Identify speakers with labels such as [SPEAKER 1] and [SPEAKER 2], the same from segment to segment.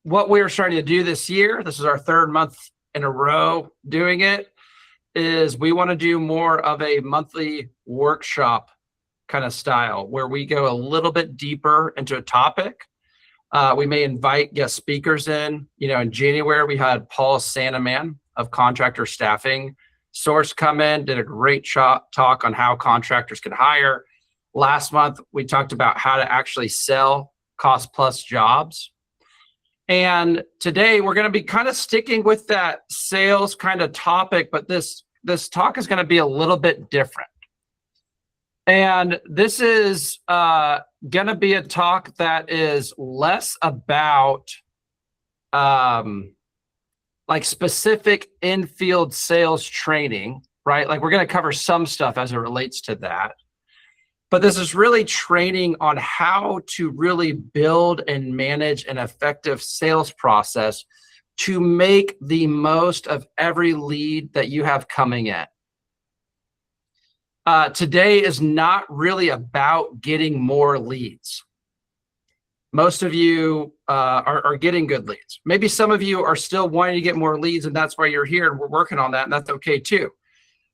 [SPEAKER 1] what we're starting to do this year, this is our third month in a row doing it, is we want to do more of a monthly workshop kind of style where we go a little bit deeper into a topic. We may invite guest speakers in. In January, we had Paul Sandeman of Contractor Staffing Source come in, did a great talk on how contractors can hire. Last month, we talked about how to actually sell cost plus jobs. And today we're going to be kind of sticking with that sales kind of topic, but this talk is going to be a little bit different. And this is going to be a talk that is less about like specific in-field sales training, right? Like we're going to cover some stuff as it relates to that. But this is really training on how to really build and manage an effective sales process to make the most of every lead that you have coming in. Today is not really about getting more leads. Most of you are getting good leads. Maybe some of you are still wanting to get more leads, and that's why you're here, and we're working on that, and that's okay too.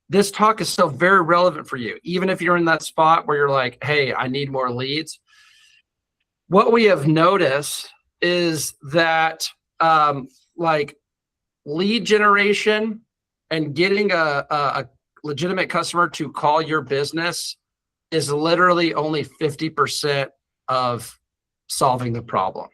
[SPEAKER 1] This talk is still very relevant for you, even if you're in that spot where you're like, hey, I need more leads. What we have noticed is that like lead generation and getting a legitimate customer to call your business is literally only 50% of solving the problem.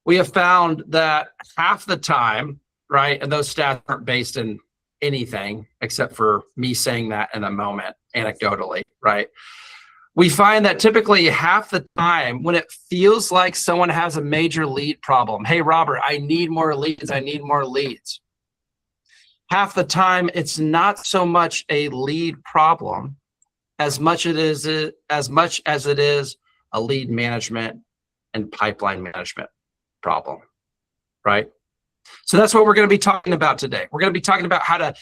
[SPEAKER 1] We have found that half the time, right, and those stats aren't based in anything except for me saying that in a moment anecdotally, right? We find that typically half the time when it feels like someone has a major lead problem, hey, Robert, I need more leads, I need more leads. Half the time it's not so much a lead problem as much as it is a lead management and pipeline management problem, right? So that's what we're going to be talking about today. We're going to be talking about how to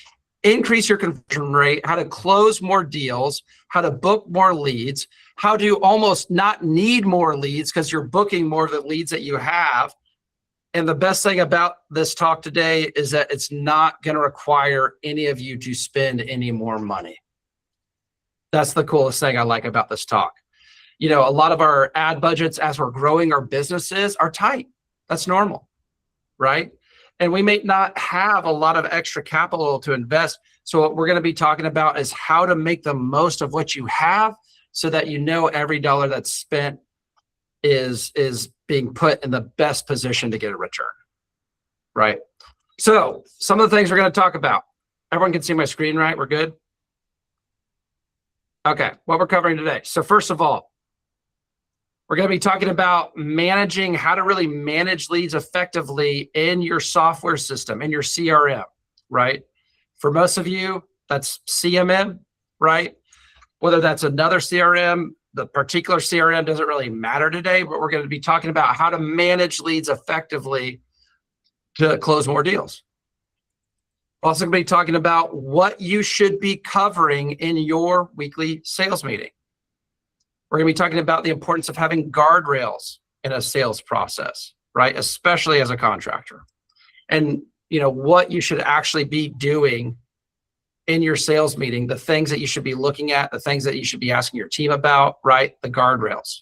[SPEAKER 1] increase your conversion rate, how to close more deals, how to book more leads, how to almost not need more leads because you're booking more of the leads that you have. And the best thing about this talk today is that it's not going to require any of you to spend any more money. That's the coolest thing I like about this talk. A lot of our ad budgets as we're growing our businesses are tight. That's normal, right? And we may not have a lot of extra capital to invest. So what we're going to be talking about is how to make the most of what you have so that every dollar that's spent is being put in the best position to get a return, right? So some of the things we're going to talk about. Everyone can see my screen, right? We're good? Okay, what we're covering today. So first of all, we're going to be talking about managing how to really manage leads effectively in your software system, in your CRM, right? For most of you, that's CMM, right? Whether that's another CRM, the particular CRM doesn't really matter today, but we're going to be talking about how to manage leads effectively to close more deals. We're also going to be talking about what you should be covering in your weekly sales meeting. We're going to be talking about the importance of having guardrails in a sales process, right? Especially as a contractor. And, what you should actually be doing in your sales meeting, the things that you should be looking at, the things that you should be asking your team about, right? The guardrails.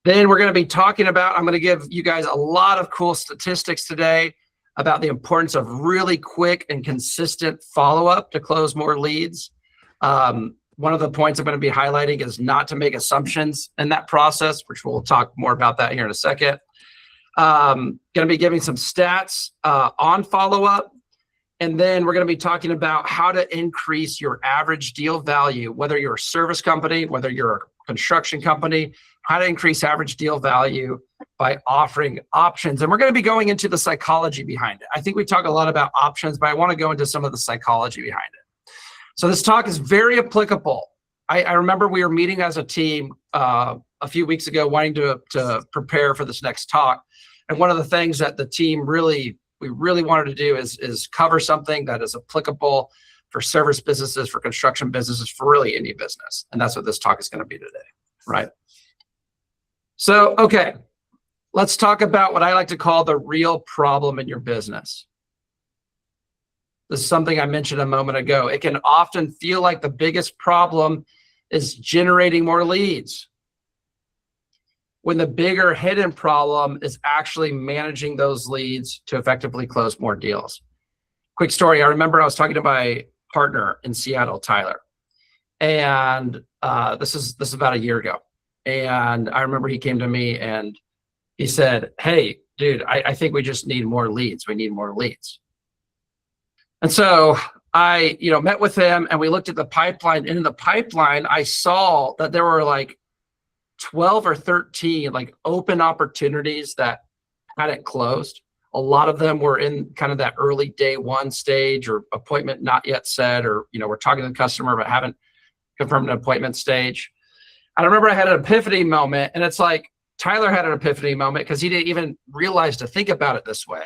[SPEAKER 1] Then we're going to be talking about, I'm going to give you guys a lot of cool statistics today about the importance of really quick and consistent follow-up to close more leads. One of the points I'm going to be highlighting is not to make assumptions in that process, which we'll talk more about that here in a second. Going to be giving some stats on follow-up. And then we're going to be talking about how to increase your average deal value, whether you're a service company, whether you're a construction company, how to increase average deal value by offering options. And we're going to be going into the psychology behind it. I think we talk a lot about options, but I want to go into some of the psychology behind it. So this talk is very applicable. I remember we were meeting as a team a few weeks ago wanting to prepare for this next talk. And one of the things that the team we really wanted to do is cover something that is applicable for service businesses, for construction businesses, for really any business. And that's what this talk is going to be today, right? So, okay. Let's talk about what I like to call the real problem in your business. This is something I mentioned a moment ago. It can often feel like the biggest problem is generating more leads, when the bigger hidden problem is actually managing those leads to effectively close more deals. Quick story. I remember I was talking to my partner in Seattle, Tyler, and this is about a year ago. And I remember he came to me and he said, "Hey, dude, I think we just need more leads. We need more leads." And so I, met with him and we looked at the pipeline. And in the pipeline, I saw that there were like 12 or 13 like open opportunities that hadn't closed. A lot of them were in kind of that early day one stage or appointment not yet set, or, we're talking to the customer but haven't confirmed an appointment stage. And I remember I had an epiphany moment, and it's like Tyler had an epiphany moment because he didn't even realize to think about it this way.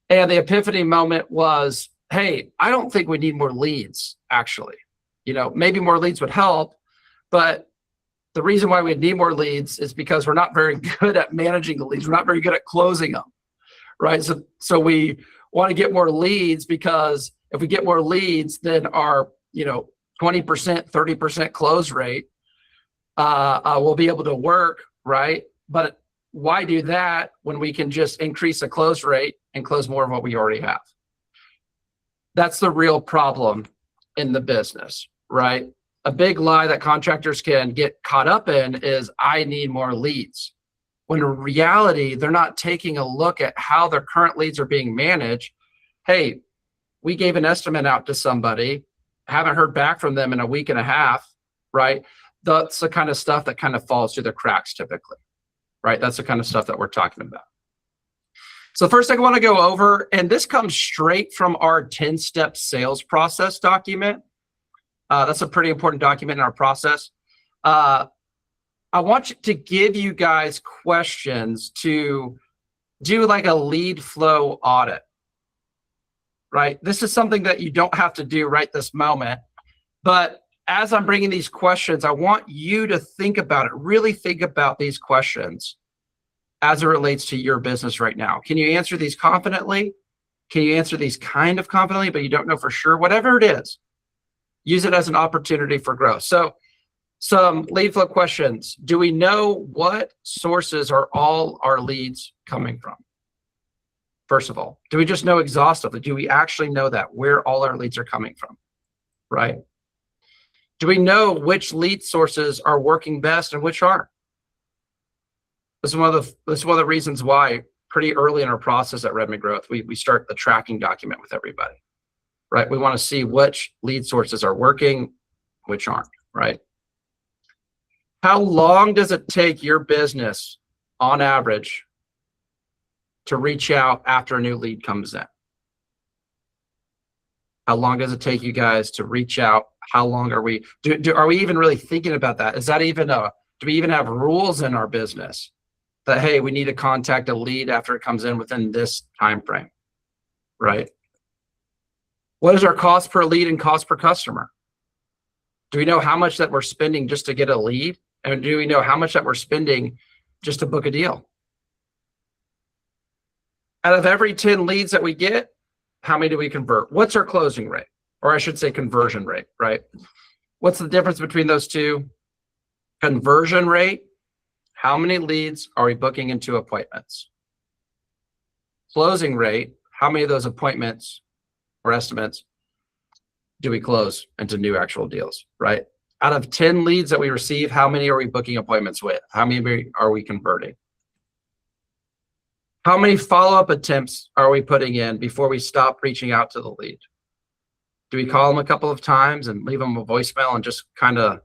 [SPEAKER 1] And the epiphany moment was, hey, I don't think we need more leads, actually. Maybe more leads would help, but the reason why we need more leads is because we're not very good at managing the leads. We're not very good at closing them, right? So we want to get more leads, because if we get more leads, then our, 20%, 30% close rate will be able to work, right? But why do that when we can just increase the close rate and close more of what we already have? That's the real problem in the business, right? A big lie that contractors can get caught up in is, I need more leads. When in reality, they're not taking a look at how their current leads are being managed. Hey, we gave an estimate out to somebody, haven't heard back from them in a week and a half, right? That's the kind of stuff that kind of falls through the cracks typically, right? That's the kind of stuff that we're talking about. So the first thing I want to go over, and this comes straight from our 10-step sales process document. That's a pretty important document in our process. I want to give you guys questions to do like a lead flow audit, right? This is something that you don't have to do right this moment, but as I'm bringing these questions, I want you to think about it, really think about these questions as it relates to your business right now. Can you answer these confidently? Can you answer these kind of confidently, but you don't know for sure? Whatever it is, use it as an opportunity for growth. So some lead flow questions. Do we know what sources are all our leads coming from? First of all, do we just know exhaustively? Do we actually know that, where all our leads are coming from, right? Do we know which lead sources are working best and which aren't? This is one of the reasons why pretty early in our process at Redmond Growth, we start the tracking document with everybody, right? We want to see which lead sources are working, which aren't, right? How long does it take your business on average to reach out after a new lead comes in? How long does it take you guys to reach out? How long are we, are we even really thinking about that? Is that even do we even have rules in our business that, hey, we need to contact a lead after it comes in within this time frame, right? What is our cost per lead and cost per customer? Do we know how much that we're spending just to get a lead? And do we know how much that we're spending just to book a deal? Out of every 10 leads that we get, how many do we convert? What's our closing rate? Or I should say conversion rate, right? What's the difference between those two? Conversion rate, how many leads are we booking into appointments? Closing rate, how many of those appointments or estimates do we close into new actual deals, right? Out of 10 leads that we receive, how many are we booking appointments with? How many are we converting? How many follow-up attempts are we putting in before we stop reaching out to the lead? Do we call them a couple of times and leave them a voicemail and just kind of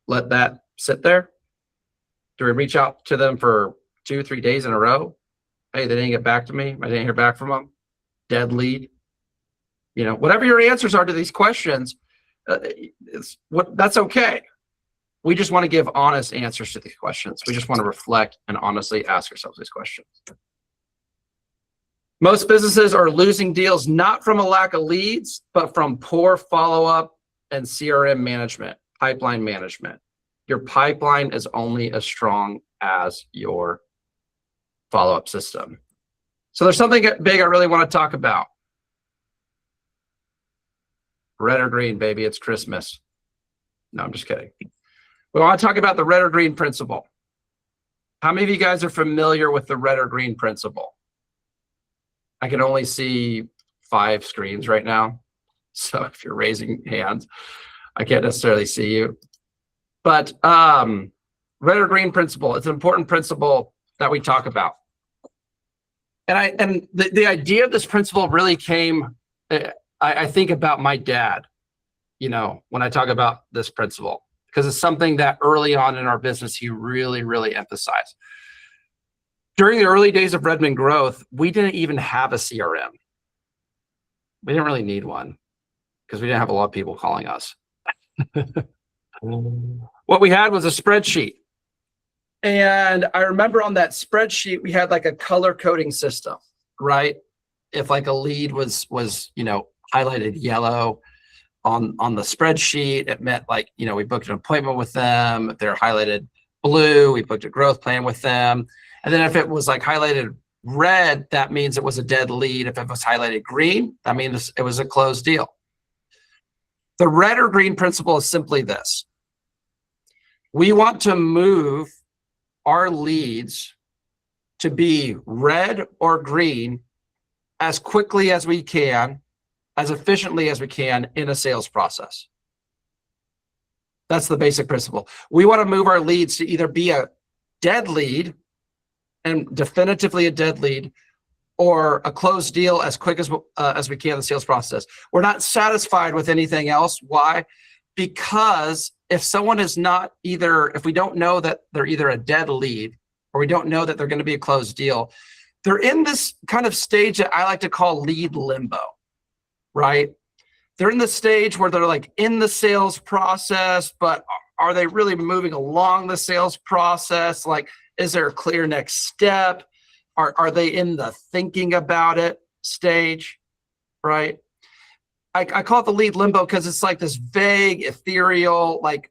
[SPEAKER 1] let that sit there? Do we reach out to them for 2 or 3 days in a row? Hey, they didn't get back to me. I didn't hear back from them. Dead lead. Whatever your answers are to these questions, that's okay. We just want to give honest answers to these questions. We just want to reflect and honestly ask ourselves these questions. Most businesses are losing deals not from a lack of leads, but from poor follow-up and CRM management, pipeline management. Your pipeline is only as strong as your follow-up system. So there's something big I really want to talk about. Red or green, baby, it's Christmas. No, I'm just kidding. We want to talk about the red or green principle. How many of you guys are familiar with the red or green principle? I can only see 5 screens right now. So if you're raising hands, I can't necessarily see you. But red or green principle, it's an important principle that we talk about. And the idea of this principle really came, I think about my dad, you know, when I talk about this principle, because it's something that early on in our business, he really, really emphasized. During the early days of Redmond growth, we didn't even have a CRM. We didn't really need one because we didn't have a lot of people calling us. What we had was a spreadsheet. And I remember on that spreadsheet, we had like a color coding system, right? If like a lead was, you know, highlighted yellow on the spreadsheet, it meant like, you know, we booked an appointment with them. If they're highlighted blue, we booked a growth plan with them. And then if it was like highlighted red, that means it was a dead lead. If it was highlighted green, that means it was a closed deal. The red or green principle is simply this. We want to move our leads to be red or green as quickly as we can, as efficiently as we can in a sales process. That's the basic principle. We want to move our leads to either be a dead lead and definitively a dead lead, or a closed deal as quick as we can in the sales process. We're not satisfied with anything else. Why? Because if someone is not either, if we don't know that they're either a dead lead or we don't know that they're going to be a closed deal, they're in this kind of stage that I like to call lead limbo, right? They're in the stage where they're like in the sales process, but are they really moving along the sales process? Like, is there a clear next step? Are they in the thinking about it stage, right? I call it the lead limbo because it's like this vague, ethereal, like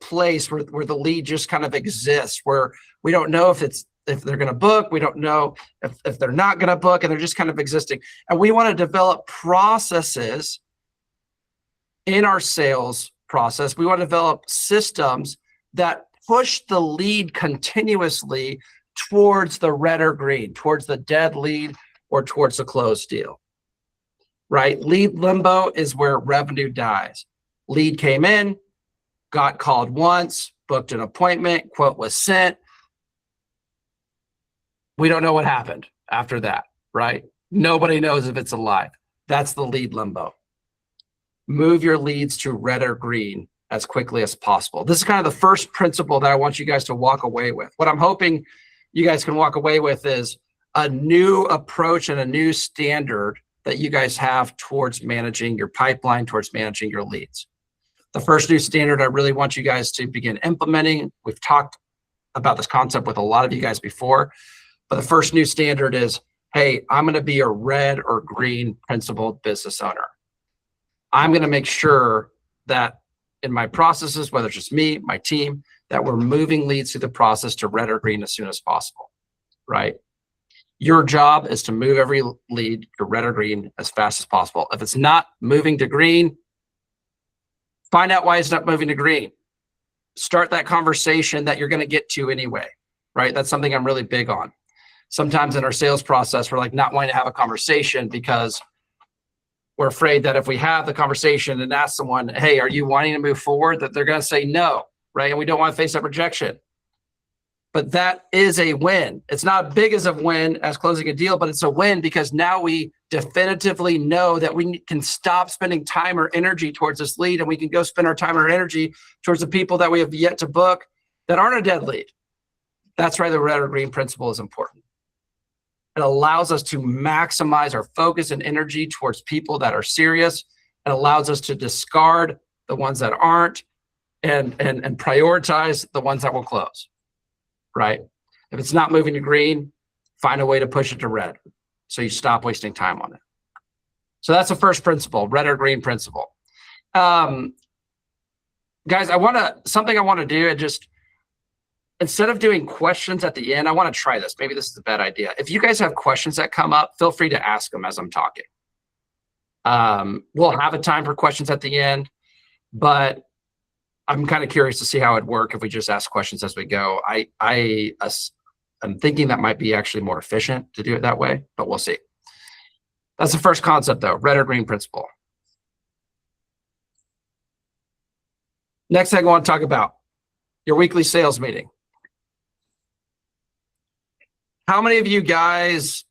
[SPEAKER 1] place where the lead just kind of exists, where we don't know if they're going to book, we don't know if they're not going to book, and they're just kind of existing. And we want to develop processes in our sales process. We want to develop systems that push the lead continuously towards the red or green, towards the dead lead or towards the closed deal, right? Lead limbo is where revenue dies. Lead came in, got called once, booked an appointment, quote was sent. We don't know what happened after that, right? Nobody knows if it's alive. That's the lead limbo. Move your leads to red or green as quickly as possible. This is kind of the first principle that I want you guys to walk away with. What I'm hoping you guys can walk away with is a new approach and a new standard that you guys have towards managing your pipeline, towards managing your leads. The first new standard I really want you guys to begin implementing, we've talked about this concept with a lot of you guys before, but the first new standard is, hey, I'm going to be a red or green principled business owner. I'm going to make sure that in my processes, whether it's just me, my team, that we're moving leads through the process to red or green as soon as possible, right? Your job is to move every lead to red or green as fast as possible. If it's not moving to green, find out why it's not moving to green. Start that conversation that you're going to get to anyway, right? That's something I'm really big on. Sometimes in our sales process, we're like not wanting to have a conversation because we're afraid that if we have the conversation and ask someone, hey, are you wanting to move forward, that they're going to say no, right? And we don't want to face that rejection. But that is a win. It's not as big as a win as closing a deal, but it's a win because now we definitively know that we can stop spending time or energy towards this lead, and we can go spend our time or energy towards the people that we have yet to book that aren't a dead lead. That's why the red or green principle is important. It allows us to maximize our focus and energy towards people that are serious. It allows us to discard the ones that aren't and prioritize the ones that will close, right? If it's not moving to green, find a way to push it to red so you stop wasting time on it. So that's the first principle, red or green principle. Guys, something I want to do, and just instead of doing questions at the end, I want to try this. Maybe this is a bad idea. If you guys have questions that come up, feel free to ask them as I'm talking. We'll have a time for questions at the end, but I'm kind of curious to see how it'd work if we just ask questions as we go. I'm thinking that might be actually more efficient to do it that way, but we'll see. That's the first concept though, red or green principle. Next thing I want to talk about, your weekly sales meeting. How many of you guys,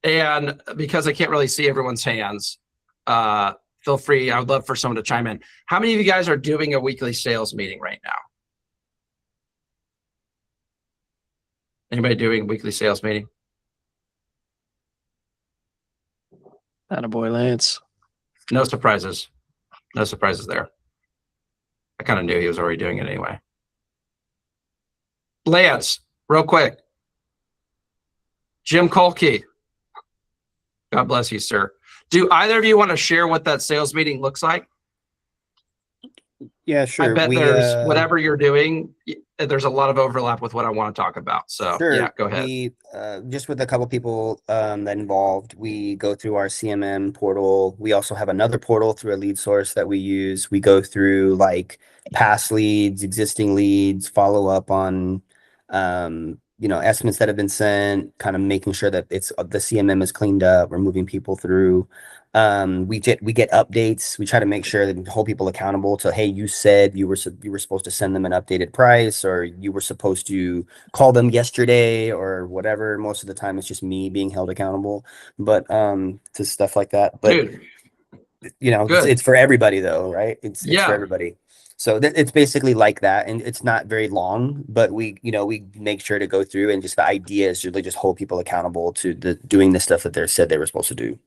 [SPEAKER 1] and because I can't really see everyone's hands, feel free, I would love for someone to chime in. How many of you guys are doing a weekly sales meeting right now? Anybody doing a weekly sales meeting?
[SPEAKER 2] Attaboy, Lance.
[SPEAKER 1] No surprises. No surprises there. I kind of knew he was already doing it anyway. Lance, real quick. Jim Kolke. God bless you, sir. Do either of you want to share what that sales meeting looks like?
[SPEAKER 3] Yeah, sure.
[SPEAKER 1] I bet there's whatever you're doing, there's a lot of overlap with what I want to talk about. So
[SPEAKER 3] sure.
[SPEAKER 1] Yeah, go ahead.
[SPEAKER 3] We just with a couple people that involved, we go through our CMM portal. We also have another portal through a lead source that we use. We go through like past leads, existing leads, follow up on estimates that have been sent, kind of making sure that the CMM is cleaned up. We're moving people through. We get updates. We try to make sure that hold people accountable to, hey, you said you were supposed to send them an updated price, or you were supposed to call them yesterday, or whatever. Most of the time, it's just me being held accountable, but to stuff like that. But
[SPEAKER 1] Dude,
[SPEAKER 3] it's for everybody though, right? It's
[SPEAKER 1] Yeah.
[SPEAKER 3] for everybody. So it's basically like that, and it's not very long, but we make sure to go through, and just the idea is really just hold people accountable to doing the stuff that they said they were supposed to do.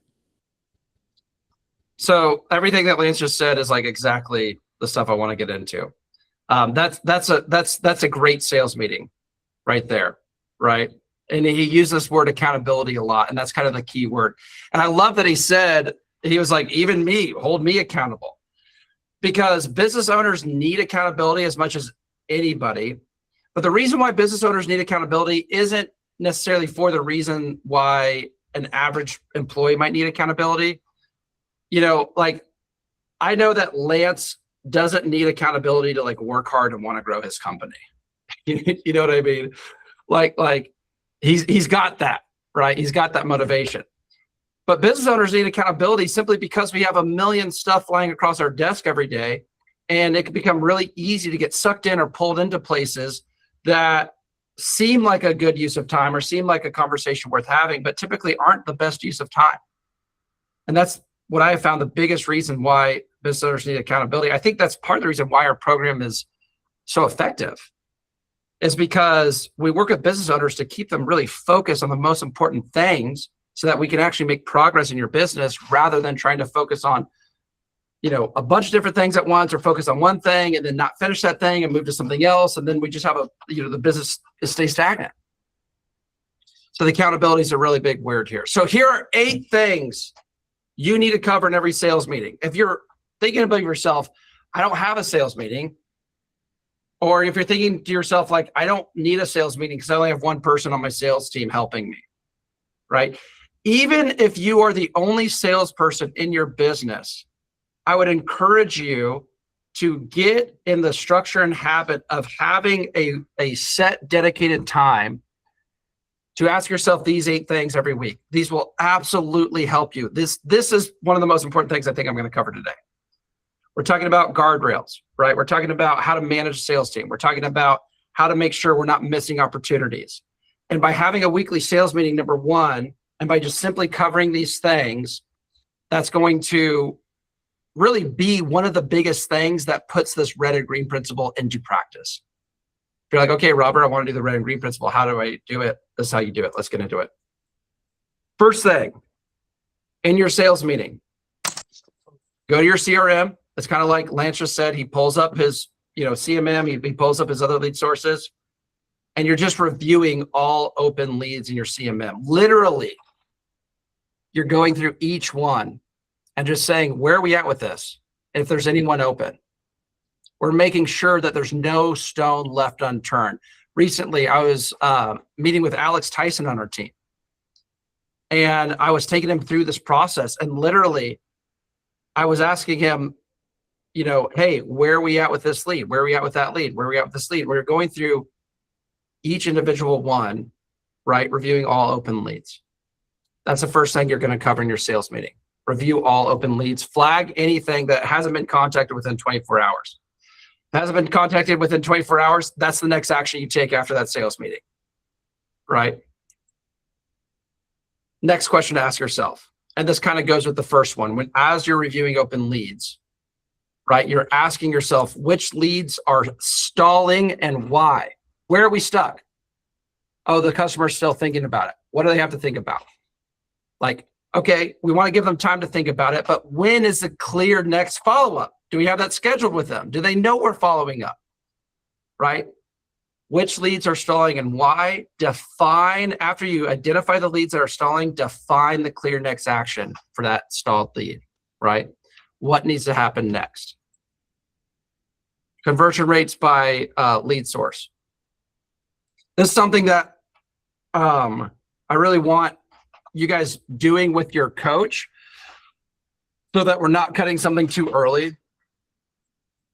[SPEAKER 1] So everything that Lance just said is like exactly the stuff I want to get into. That's a great sales meeting right there, right? And he used this word accountability a lot, and that's kind of the key word. And I love that he was like, even me, hold me accountable. Because business owners need accountability as much as anybody. But the reason why business owners need accountability isn't necessarily for the reason why an average employee might need accountability. Like I know that Lance doesn't need accountability to like work hard and want to grow his company. You know what I mean? Like he's got that, right? He's got that motivation. But business owners need accountability simply because we have a million stuff flying across our desk every day, and it can become really easy to get sucked in or pulled into places that seem like a good use of time or seem like a conversation worth having, but typically aren't the best use of time. And that's what I have found the biggest reason why business owners need accountability. I think that's part of the reason why our program is so effective, is because we work with business owners to keep them really focused on the most important things, so that we can actually make progress in your business rather than trying to focus on, a bunch of different things at once, or focus on one thing and then not finish that thing and move to something else. And then we just have the business stays stagnant. So the accountability is a really big word here. So here are 8 things you need to cover in every sales meeting. If you're thinking about yourself, I don't have a sales meeting. Or if you're thinking to yourself, like, I don't need a sales meeting because I only have one person on my sales team helping me, right? Even if you are the only salesperson in your business, I would encourage you to get in the structure and habit of having a set dedicated time to ask yourself these 8 things every week. These will absolutely help you. This is one of the most important things I think I'm going to cover today. We're talking about guardrails, right? We're talking about how to manage a sales team. We're talking about how to make sure we're not missing opportunities. And by having a weekly sales meeting, number 1, and by just simply covering these things, that's going to really be one of the biggest things that puts this red and green principle into practice. If you're like, okay, Robert, I want to do the red and green principle. How do I do it? This is how you do it. Let's get into it. First thing, in your sales meeting, go to your CRM. It's kind of like Lance just said. He pulls up his CMM. He pulls up his other lead sources. And you're just reviewing all open leads in your CMM. Literally, you're going through each one and just saying, where are we at with this? If there's anyone open, we're making sure that there's no stone left unturned. recently I was meeting with Alex Tyson on our team. And I was taking him through this process, and literally I was asking him, you know, hey, where are we at with this lead? Where are we at with that lead? Where are we at with this lead? We're going through each individual one, right? Reviewing all open leads. That's the first thing you're going to cover in your sales meeting. Review all open leads. Flag anything that hasn't been contacted within 24 hours. Hasn't been contacted within 24 hours, that's the next action you take after that sales meeting, right? Next question to ask yourself, and this kind of goes with the first one, as you're reviewing open leads, right? You're asking yourself, which leads are stalling and why? Where are we stuck? Oh, the customer's still thinking about it. What do they have to think about? Like, okay, we want to give them time to think about it, but when is the clear next follow-up? Do we have that scheduled with them? Do they know we're following up, right? Which leads are stalling and why? Define, after you identify the leads that are stalling, define the clear next action for that stalled lead, right? What needs to happen next? Conversion rates by lead source. This is something that I really want you guys doing with your coach so that we're not cutting something too early.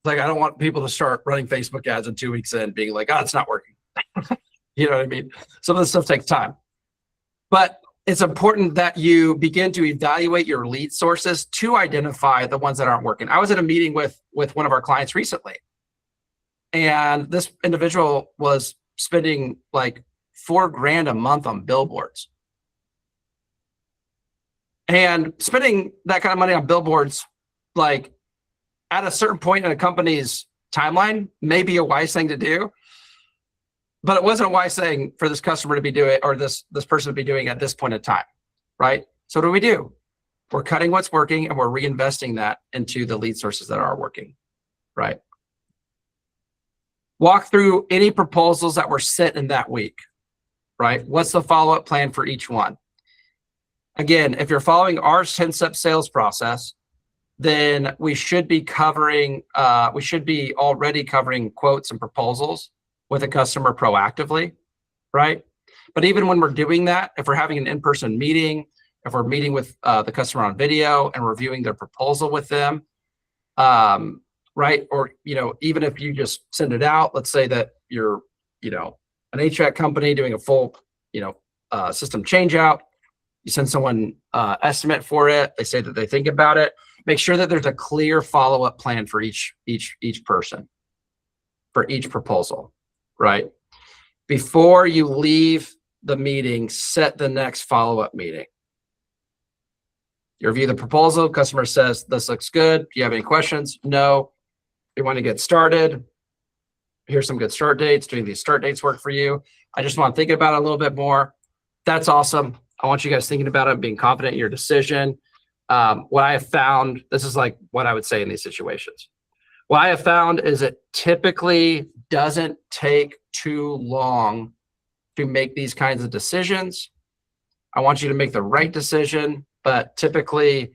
[SPEAKER 1] Like, I don't want people to start running Facebook ads in 2 weeks in being like, oh, it's not working. You know what I mean? Some of this stuff takes time. But it's important that you begin to evaluate your lead sources to identify the ones that aren't working. I was at a meeting with one of our clients recently, and this individual was spending like $4,000 a month on billboards. And spending that kind of money on billboards, like, at a certain point in a company's timeline, may be a wise thing to do, but it wasn't a wise thing for this customer to be doing, or this person to be doing at this point in time, right? So what do? We're cutting what's working and we're reinvesting that into the lead sources that are working, right? Walk through any proposals that were sent in that week, right? What's the follow-up plan for each one? Again, if you're following our 10-step sales process, then we should be already covering quotes and proposals with a customer proactively, right? But even when we're doing that, if we're having an in-person meeting, if we're meeting with the customer on video and reviewing their proposal with them, right? Or, you know, even if you just send it out, let's say that you're, you know, an HVAC company doing a full, you know, system change out, you send someone estimate for it, they say that they think about it. Make sure that there's a clear follow-up plan for each person, for each proposal, right? Before you leave the meeting, set the next follow-up meeting. You review the proposal, customer says, this looks good. Do you have any questions? No. You want to get started? Here's some good start dates. Doing these start dates work for you? I just want to think about it a little bit more. That's awesome. I want you guys thinking about it, being confident in your decision. What I have found, this is like what I would say in these situations. What I have found is it typically doesn't take too long to make these kinds of decisions. I want you to make the right decision, but typically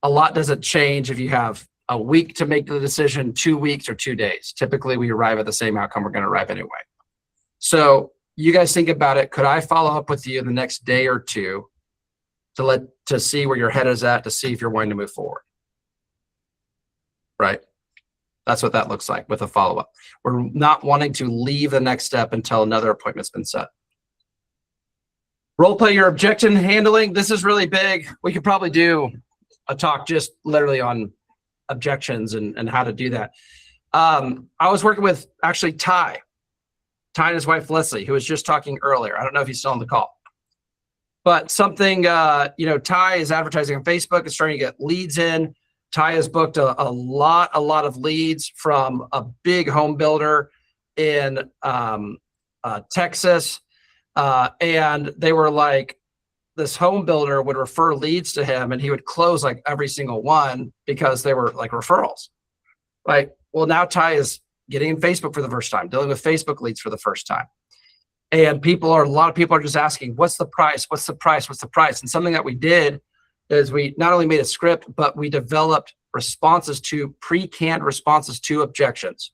[SPEAKER 1] a lot doesn't change if you have a week to make the decision, 2 weeks, or 2 days. Typically we arrive at the same outcome we're going to arrive anyway. So you guys think about it. Could I follow up with you the next day or two to see where your head is at, to see if you're wanting to move forward, right? That's what that looks like with a follow-up. We're not wanting to leave the next step until another appointment's been set. Role play your objection handling. This is really big. We could probably do a talk just literally on objections and how to do that. I was working with actually Ty and his wife Leslie, who was just talking earlier. I don't know if he's still on the call. But something, you know, Ty is advertising on Facebook. It's starting to get leads in. Ty has booked a lot of leads from a big home builder in Texas. And they were like, this home builder would refer leads to him and he would close like every single one because they were like referrals, right? Well, now Ty is getting in Facebook for the first time, dealing with Facebook leads for the first time. And a lot of people are just asking, what's the price? What's the price? What's the price? And something that we did is we not only made a script, but we developed pre-canned responses to objections.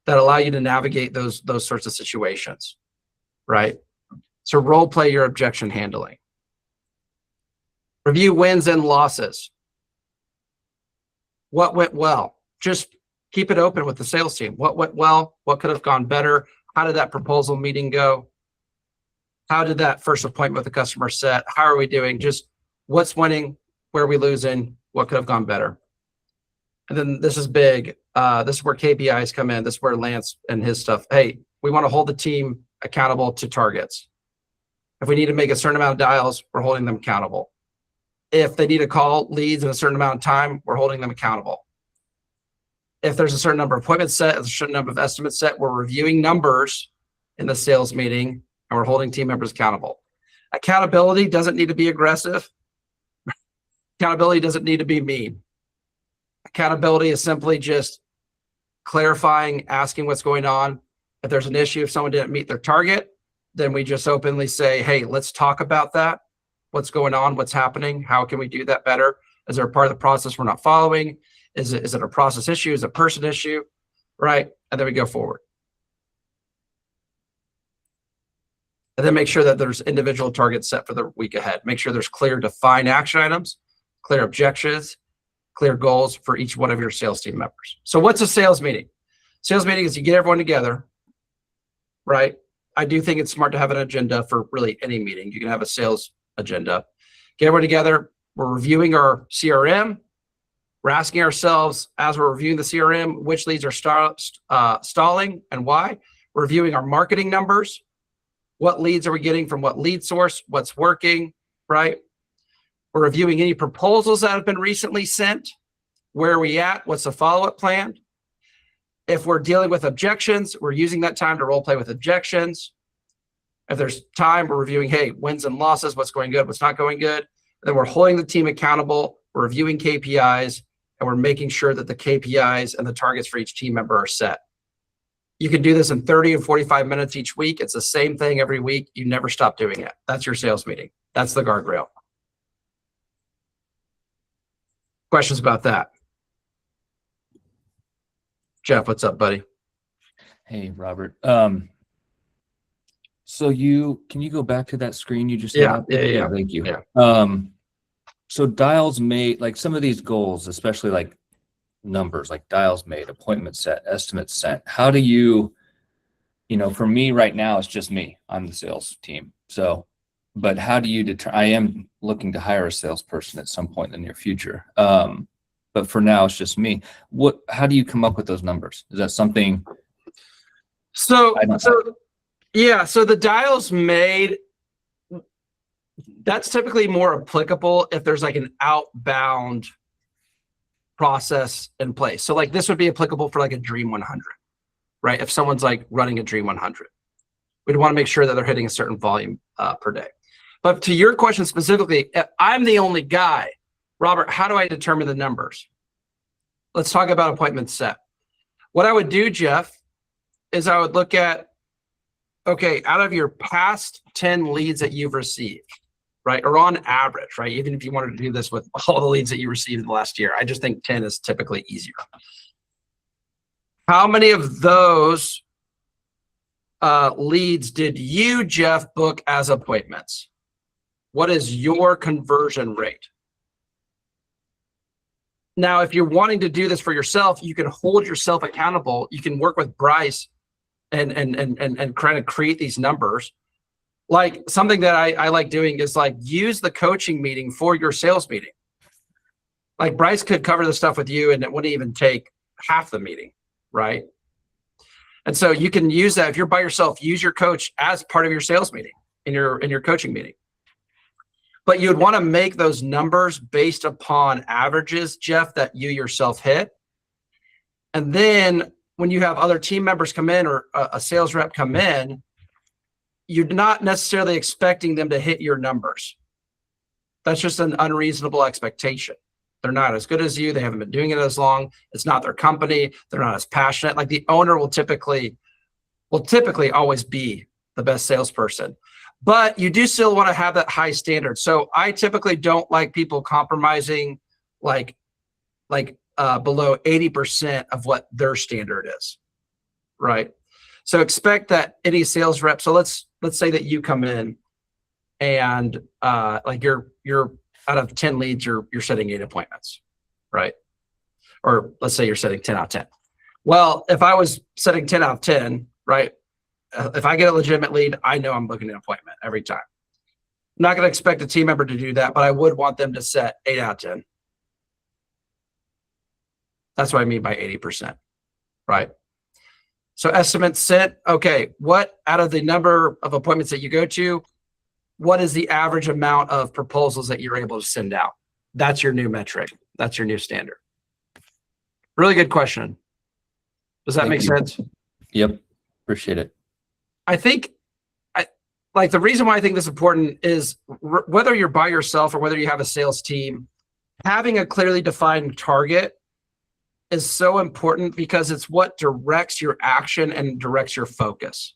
[SPEAKER 1] that allow you to navigate those sorts of situations, right? So role play your objection handling. Review wins and losses. What went well? Just keep it open with the sales team. What went well? What could have gone better? How did that proposal meeting go? How did that first appointment with the customer set? How are we doing? Just what's winning? Where are we losing? What could have gone better? And then this is big. This is where KPIs come in. This is where Lance and his stuff. Hey, we want to hold the team accountable to targets. If we need to make a certain amount of dials, we're holding them accountable. If they need to call leads in a certain amount of time, we're holding them accountable. If there's a certain number of appointments set, a certain number of estimates set, we're reviewing numbers in the sales meeting and we're holding team members accountable. Accountability doesn't need to be aggressive. Accountability doesn't need to be mean. Accountability is simply just clarifying, asking what's going on. If there's an issue, if someone didn't meet their target, then we just openly say, hey, let's talk about that. What's going on? What's happening? How can we do that better? Is there a part of the process we're not following? Is it a process issue? Is it a person issue? Right? And then we go forward. And then make sure that there's individual targets set for the week ahead. Make sure there's clear defined action items, clear objectives, clear goals for each one of your sales team members. So what's a sales meeting? Sales meeting is you get everyone together, right? I do think it's smart to have an agenda for really any meeting. You can have a sales agenda. Get everyone together. We're reviewing our CRM. We're asking ourselves, as we're reviewing the CRM, which leads are stalling and why. We're reviewing our marketing numbers. What leads are we getting from what lead source? What's working, right? We're reviewing any proposals that have been recently sent. Where are we at? What's the follow-up plan? If we're dealing with objections, we're using that time to role play with objections. If there's time, we're reviewing, hey, wins and losses, what's going good, what's not going good. Then we're holding the team accountable. We're reviewing KPIs, and we're making sure that the KPIs and the targets for each team member are set. You can do this in 30 and 45 minutes each week. It's the same thing every week. You never stop doing it. That's your sales meeting. That's the guardrail. Questions about that? Jeff, what's up, buddy?
[SPEAKER 4] Hey, Robert. So can you go back to that screen you just
[SPEAKER 1] Yeah,
[SPEAKER 4] had?
[SPEAKER 1] yeah.
[SPEAKER 4] Thank you.
[SPEAKER 1] Yeah.
[SPEAKER 4] So dials made, like some of these goals, especially like numbers, like dials made, appointment set, estimates sent. How do you, for me right now, it's just me. I'm the sales team. So, but how do you I am looking to hire a salesperson at some point in the near future. But for now, it's just me. How do you come up with those numbers? Is that something?
[SPEAKER 1] So the dials made, that's typically more applicable if there's like an outbound process in place. So like this would be applicable for like a Dream 100, right? If someone's like running a Dream 100, we'd want to make sure that they're hitting a certain volume per day. But to your question specifically, if I'm the only guy, Robert, how do I determine the numbers? Let's talk about appointments set. What I would do, Jeff, is I would look at, okay, out of your past 10 leads that you've received, right? Or on average, right? Even if you wanted to do this with all the leads that you received in the last year, I just think 10 is typically easier. How many of those leads did you, Jeff, book as appointments? What is your conversion rate? Now, if you're wanting to do this for yourself, you can hold yourself accountable. You can work with Bryce and kind of create these numbers. Like something that I like doing is like use the coaching meeting for your sales meeting. Like Bryce could cover the stuff with you and it wouldn't even take half the meeting, right? And so you can use that if you're by yourself, use your coach as part of your sales meeting in your coaching meeting. But you'd want to make those numbers based upon averages, Jeff, that you yourself hit. And then when you have other team members come in or a sales rep come in, you're not necessarily expecting them to hit your numbers. That's just an unreasonable expectation. They're not as good as you. They haven't been doing it as long. It's not their company. They're not as passionate. Like the owner will typically always be the best salesperson. But you do still want to have that high standard. So I typically don't like people compromising like below 80% of what their standard is, right? So expect that any sales rep. So let's say that you come in and like you're out of 10 leads, you're setting 8 appointments, right? Or let's say you're setting 10 out of 10. Well, if I was setting 10 out of 10, right? If I get a legitimate lead, I know I'm booking an appointment every time. I'm not going to expect a team member to do that, but I would want them to set 8 out of 10. That's what I mean by 80%, right? So estimates sent. Okay, what out of the number of appointments that you go to, what is the average amount of proposals that you're able to send out? That's your new metric. That's your new standard. Really good question. Does that make sense?
[SPEAKER 4] Yep. Appreciate it.
[SPEAKER 1] I think like the reason why I think this is important is whether you're by yourself or whether you have a sales team, having a clearly defined target is so important because it's what directs your action and directs your focus,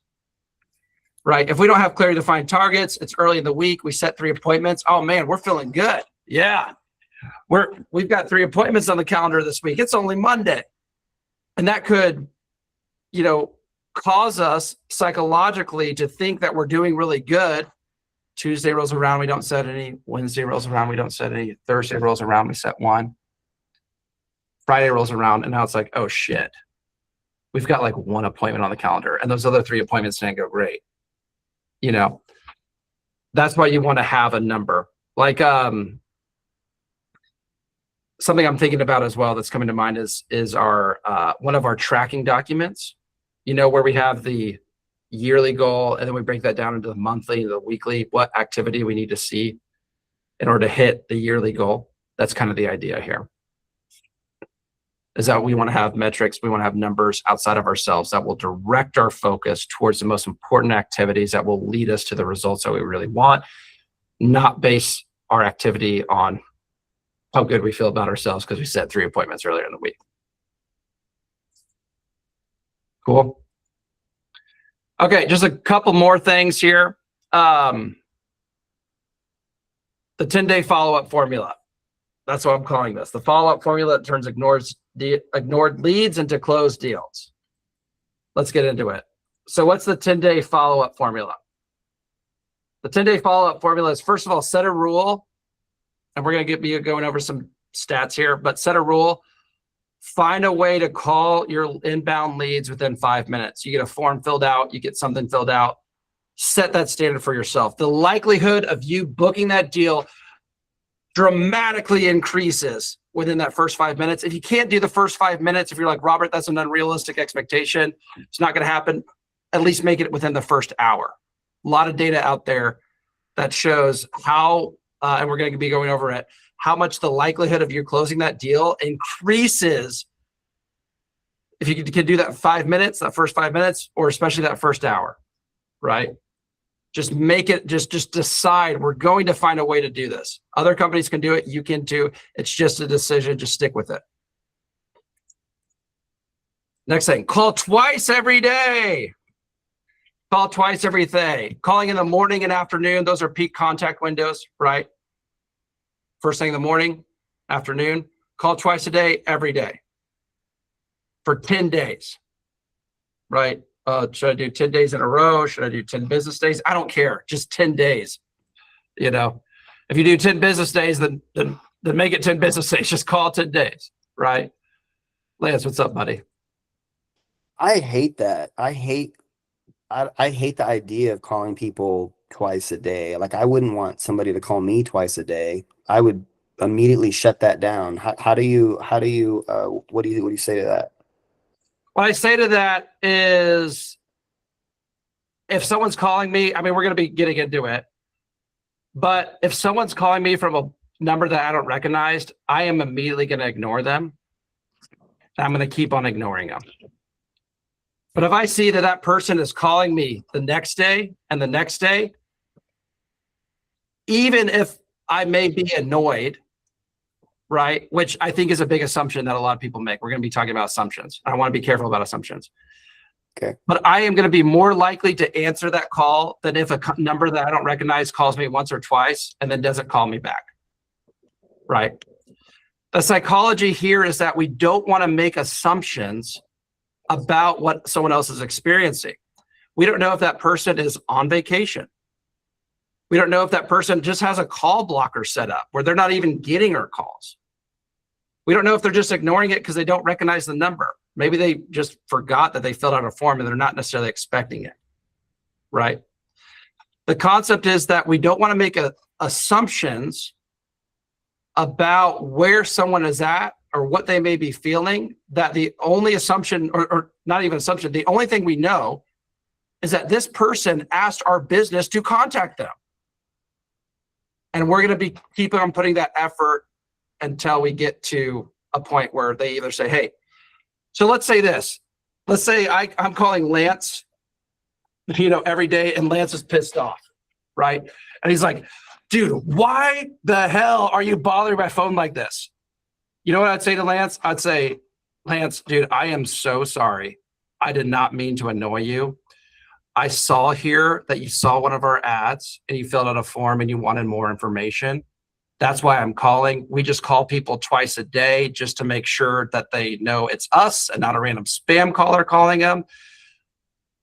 [SPEAKER 1] right? If we don't have clearly defined targets, it's early in the week, we set 3 appointments. Oh man, we're feeling good. Yeah. We've got 3 appointments on the calendar this week. It's only Monday. And that could, cause us psychologically to think that we're doing really good. Tuesday rolls around, we don't set any. Wednesday rolls around, we don't set any. Thursday rolls around, we set 1. Friday rolls around, and now it's like, oh shit. We've got like 1 appointment on the calendar, and those other 3 appointments didn't go great. That's why you want to have a number. Like something I'm thinking about as well that's coming to mind is our one of our tracking documents. Where we have the yearly goal, and then we break that down into the monthly, the weekly, what activity we need to see in order to hit the yearly goal. That's kind of the idea here. Is that we want to have metrics, we want to have numbers outside of ourselves that will direct our focus towards the most important activities that will lead us to the results that we really want, not base our activity on how good we feel about ourselves because we set 3 appointments earlier in the week. Cool. Okay, just a couple more things here. The 10-day follow-up formula. That's what I'm calling this. The follow-up formula that turns ignored leads into closed deals. Let's get into it. So what's the 10-day follow-up formula? The 10-day follow-up formula is, first of all, set a rule. And we're going to be going over some stats here, but set a rule. Find a way to call your inbound leads within 5 minutes. You get a form filled out, you get something filled out. Set that standard for yourself. The likelihood of you booking that deal dramatically increases within that first 5 minutes. If you can't do the first 5 minutes, if you're like, Robert, that's an unrealistic expectation, it's not going to happen, at least make it within the first hour. A lot of data out there that shows how, and we're going to be going over it, how much the likelihood of you closing that deal increases if you can do that 5 minutes, that first 5 minutes, or especially that first hour, right? Just make it, just decide we're going to find a way to do this. Other companies can do it. You can too. It's just a decision. Just stick with it. Next thing, call twice every day. Call twice every day. Calling in the morning and afternoon. Those are peak contact windows, right? First thing in the morning, afternoon. Call twice a day, every day. For 10 days, right? Should I do 10 days in a row? Should I do 10 business days? I don't care. Just 10 days. If you do 10 business days, then make it 10 business days. Just call 10 days, right? Lance, what's up, buddy?
[SPEAKER 3] I hate that. I hate the idea of calling people twice a day. Like, I wouldn't want somebody to call me twice a day. I would immediately shut that down. What do you say to that?
[SPEAKER 1] What I say to that is, if someone's calling me, I mean, we're going to be getting into it, but if someone's calling me from a number that I don't recognize, I am immediately going to ignore them. I'm going to keep on ignoring them. But if I see that that person is calling me the next day and the next day, even if I may be annoyed, right? Which I think is a big assumption that a lot of people make. We're going to be talking about assumptions. I want to be careful about assumptions.
[SPEAKER 3] Okay.
[SPEAKER 1] But I am going to be more likely to answer that call than if a number that I don't recognize calls me once or twice and then doesn't call me back, right? The psychology here is that we don't want to make assumptions about what someone else is experiencing. We don't know if that person is on vacation. We don't know if that person just has a call blocker set up where they're not even getting our calls. We don't know if they're just ignoring it because they don't recognize the number. Maybe they just forgot that they filled out a form and they're not necessarily expecting it, right? The concept is that we don't want to make assumptions about where someone is at or what they may be feeling, that the only assumption, or not even assumption, the only thing we know is that this person asked our business to contact them. And we're going to be keeping on putting that effort until we get to a point where they either say, hey, so let's say this. Let's say I'm calling Lance, every day, and Lance is pissed off, right? And he's like, dude, why the hell are you bothering my phone like this? You know what I'd say to Lance? I'd say, Lance, dude, I am so sorry. I did not mean to annoy you. I saw here that you saw one of our ads and you filled out a form and you wanted more information. That's why I'm calling. We just call people twice a day just to make sure that they know it's us and not a random spam caller calling them.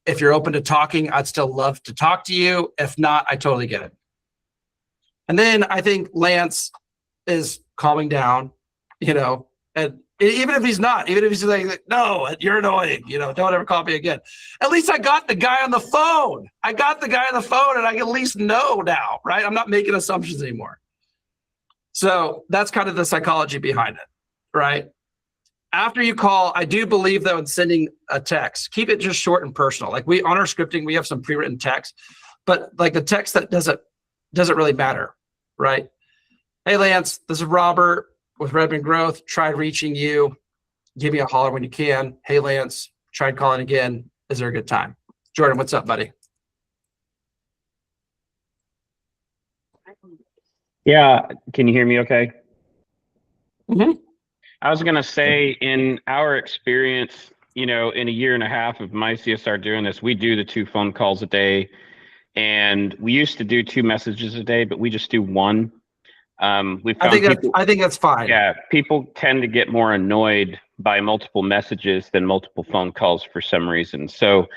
[SPEAKER 1] If you're open to talking, I'd still love to talk to you. If not, I totally get it. And then I think Lance is calming down, and even if he's not, even if he's like, no, you're annoying, don't ever call me again. At least I got the guy on the phone. I got the guy on the phone and I can at least know now, right? I'm not making assumptions anymore. So that's kind of the psychology behind it, right? After you call, I do believe though in sending a text, keep it just short and personal. Like on our scripting, we have some pre-written text, but like the text that doesn't really matter, right? Hey, Lance, this is Robert with Redmond Growth. Tried reaching you. Give me a holler when you can. Hey, Lance, tried calling again. Is there a good time? Jordan, what's up, buddy?
[SPEAKER 5] Yeah, can you hear me okay?
[SPEAKER 1] Mm-hmm.
[SPEAKER 5] I was going to say, in our experience, in a year and a half of my CSR doing this, we do the 2 phone calls a day. And we used to do 2 messages a day, but we just do 1. We found
[SPEAKER 1] I think that's fine.
[SPEAKER 5] Yeah, people tend to get more annoyed by multiple messages than multiple phone calls for some reason. So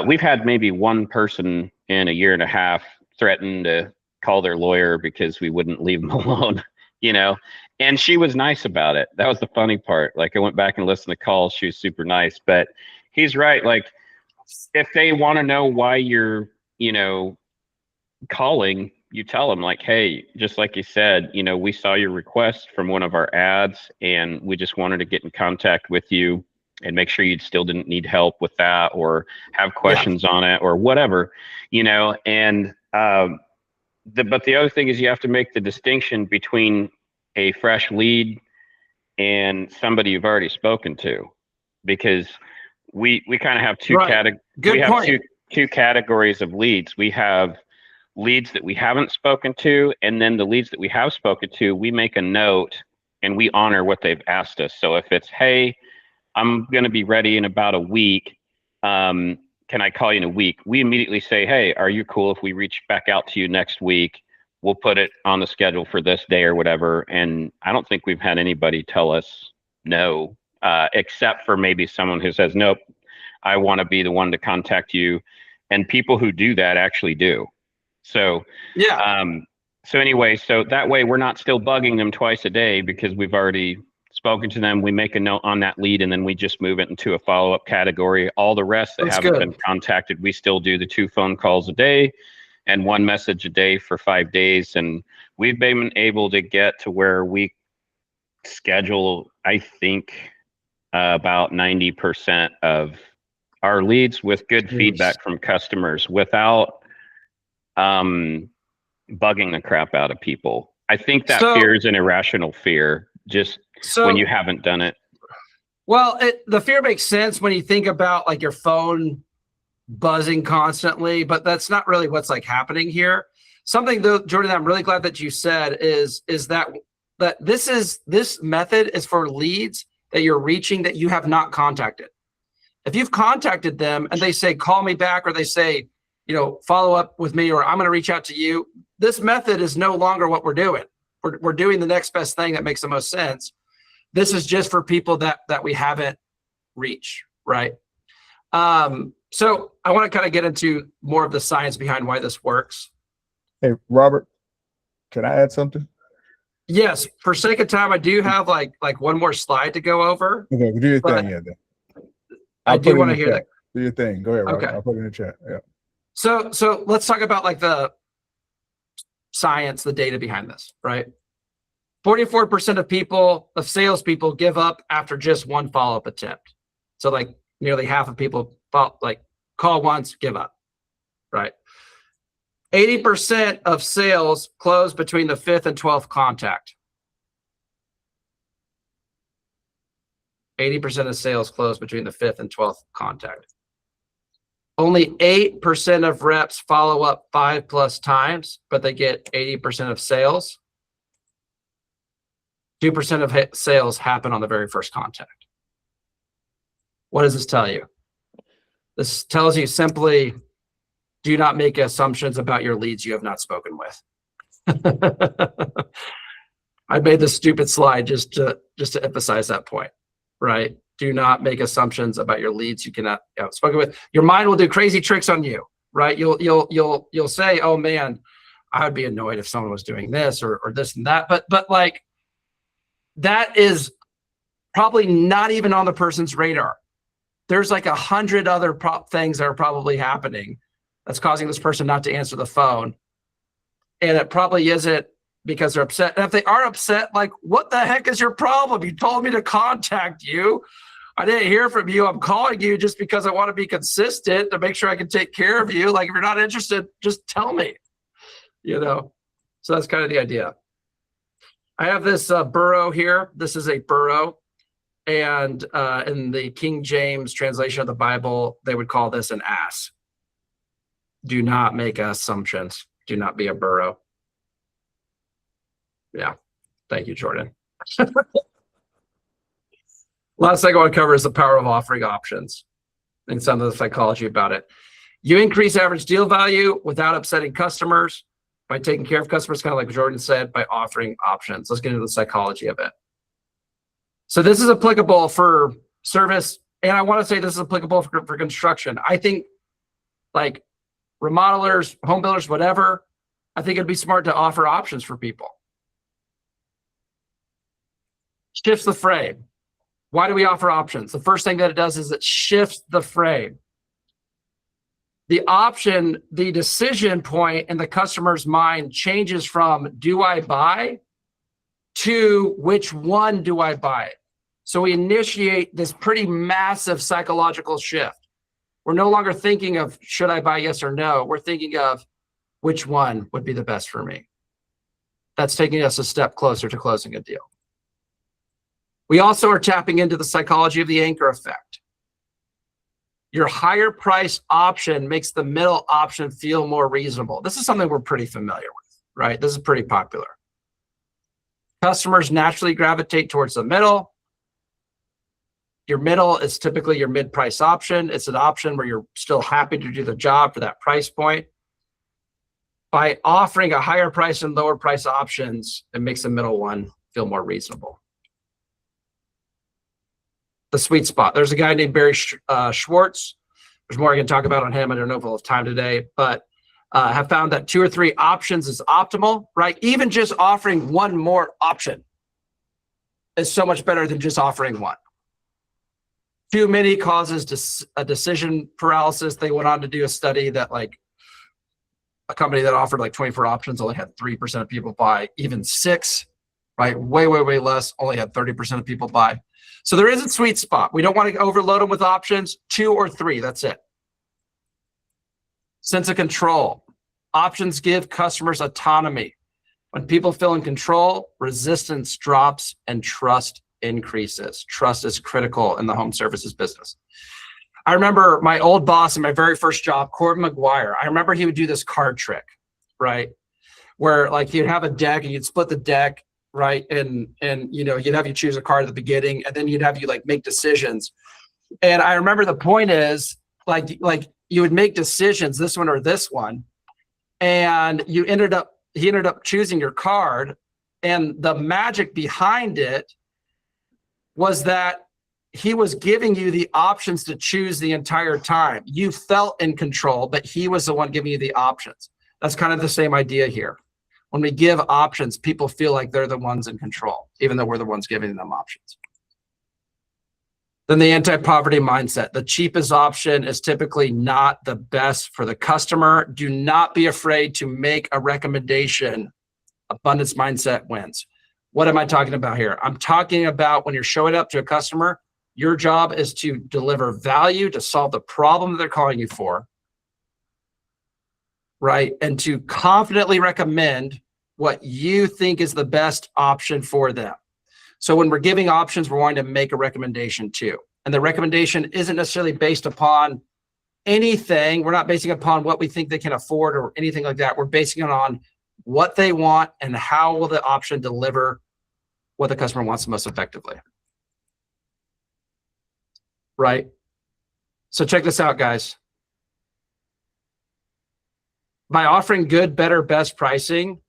[SPEAKER 5] we've had maybe 1 person in a year and a half threaten to call their lawyer because we wouldn't leave them alone, and she was nice about it. That was the funny part. Like I went back and listened to calls. She was super nice, but he's right. Like if they want to know why you're, calling, you tell them like, hey, just like you said, we saw your request from one of our ads and we just wanted to get in contact with you and make sure you still didn't need help with that or have questions on it or whatever, and but the other thing is you have to make the distinction between a fresh lead and somebody you've already spoken to, because we kind of have two two categories of leads. We have leads that we haven't spoken to, and then the leads that we have spoken to, we make a note and we honor what they've asked us. So if it's, hey, I'm going to be ready in about a week, can I call you in a week? We immediately say, hey, are you cool if we reach back out to you next week? We'll put it on the schedule for this day or whatever. And I don't think we've had anybody tell us no, except for maybe someone who says, nope, I want to be the one to contact you. And people who do that actually do. So, so anyway, so that way we're not still bugging them twice a day because we've already spoken to them. We make a note on that lead and then we just move it into a follow-up category. All the rest that haven't been contacted, we still do the 2 phone calls a day and 1 message a day for 5 days. And we've been able to get to where we schedule, I think, about 90% of our leads with good feedback from customers without bugging the crap out of people. I think that fear is an irrational fear, just when you haven't done it.
[SPEAKER 1] Well, the fear makes sense when you think about like your phone buzzing constantly, but that's not really what's like happening here. Something though, Jordan, I'm really glad that you said is that this method is for leads that you're reaching that you have not contacted. If you've contacted them and they say, call me back, or they say, follow up with me, or I'm going to reach out to you, this method is no longer what we're doing. We're doing the next best thing that makes the most sense. This is just for people that we haven't reached, right? So I want to kind of get into more of the science behind why this works.
[SPEAKER 6] Hey, Robert, can I add something?
[SPEAKER 1] Yes, for sake of time, I do have like one more slide to go over.
[SPEAKER 6] Okay, do your
[SPEAKER 1] But
[SPEAKER 6] thing, yeah. Then.
[SPEAKER 1] I
[SPEAKER 6] I'll
[SPEAKER 1] do
[SPEAKER 6] put it in
[SPEAKER 1] want to
[SPEAKER 6] the
[SPEAKER 1] hear that.
[SPEAKER 6] chat. Do your thing. Go ahead, Robert.
[SPEAKER 1] Okay.
[SPEAKER 6] I'll put it in the chat. Yeah.
[SPEAKER 1] So let's talk about like the science, the data behind this, right? 44% of salespeople give up after just one follow-up attempt. So like nearly half of people call once, give up, right? 80% of sales close between the 5th and 12th contact. 80% of sales close between the 5th and 12th contact. Only 8% of reps follow up 5+ times, but they get 80% of sales. 2% of sales happen on the very first contact. What does this tell you? This tells you simply, do not make assumptions about your leads you have not spoken with. I made this stupid slide just to emphasize that point, right? Do not make assumptions about your leads you cannot have spoken with. Your mind will do crazy tricks on you, right? You'll say, oh man, I would be annoyed if someone was doing this or this and that, but like that is probably not even on the person's radar. There's like 100 other things that are probably happening that's causing this person not to answer the phone. And it probably isn't because they're upset. And if they are upset, like, what the heck is your problem? You told me to contact you. I didn't hear from you. I'm calling you just because I want to be consistent to make sure I can take care of you. Like, if you're not interested, just tell me, So that's kind of the idea. I have this burrow here. This is a burrow. And in the King James translation of the Bible, they would call this an ass. Do not make assumptions. Do not be a burrow. Yeah. Thank you, Jordan. Last thing I want to cover is the power of offering options and some of the psychology about it. You increase average deal value without upsetting customers by taking care of customers, kind of like Jordan said, by offering options. Let's get into the psychology of it. So this is applicable for service, and I want to say this is applicable for construction. I think like remodelers, home builders, whatever, I think it'd be smart to offer options for people. Shifts the frame. Why do we offer options? The first thing that it does is it shifts the frame. The option, the decision point in the customer's mind changes from do I buy to which one do I buy? So we initiate this pretty massive psychological shift. We're no longer thinking of should I buy yes or no. We're thinking of which one would be the best for me. That's taking us a step closer to closing a deal. We also are tapping into the psychology of the anchor effect. Your higher price option makes the middle option feel more reasonable. This is something we're pretty familiar with, right? This is pretty popular. Customers naturally gravitate towards the middle. Your middle is typically your mid-price option. It's an option where you're still happy to do the job for that price point. By offering a higher price and lower price options, it makes the middle one feel more reasonable. The sweet spot. There's a guy named Barry Schwartz. There's more I can talk about on him. I don't know if we'll have time today, but have found that 2 or 3 options is optimal, right? Even just offering one more option is so much better than just offering one. Too many causes a decision paralysis. They went on to do a study that like a company that offered like 24 options only had 3% of people buy, even 6, right? Way, way, way less, only had 30% of people buy. So there is a sweet spot. We don't want to overload them with options. 2 or 3, that's it. Sense of control. Options give customers autonomy. When people feel in control, resistance drops and trust increases. Trust is critical in the home services business. I remember my old boss in my very first job, Corbin McGuire. I remember he would do this card trick, right? Where like you'd have a deck and you'd split the deck, right? And you'd have you choose a card at the beginning, and then you'd have you like make decisions. And I remember the point is like you would make decisions, this one or this one, and he ended up choosing your card. And the magic behind it was that he was giving you the options to choose the entire time. You felt in control, but he was the one giving you the options. That's kind of the same idea here. When we give options, people feel like they're the ones in control, even though we're the ones giving them options. Then the anti-poverty mindset. The cheapest option is typically not the best for the customer. Do not be afraid to make a recommendation. Abundance mindset wins. What am I talking about here? I'm talking about when you're showing up to a customer, your job is to deliver value, to solve the problem that they're calling you for, right? And to confidently recommend what you think is the best option for them. So when we're giving options, we're wanting to make a recommendation too. And the recommendation isn't necessarily based upon anything. We're not basing it upon what we think they can afford or anything like that. We're basing it on what they want and how will the option deliver what the customer wants most effectively. Right? So check this out, guys. By offering good, better, best pricing,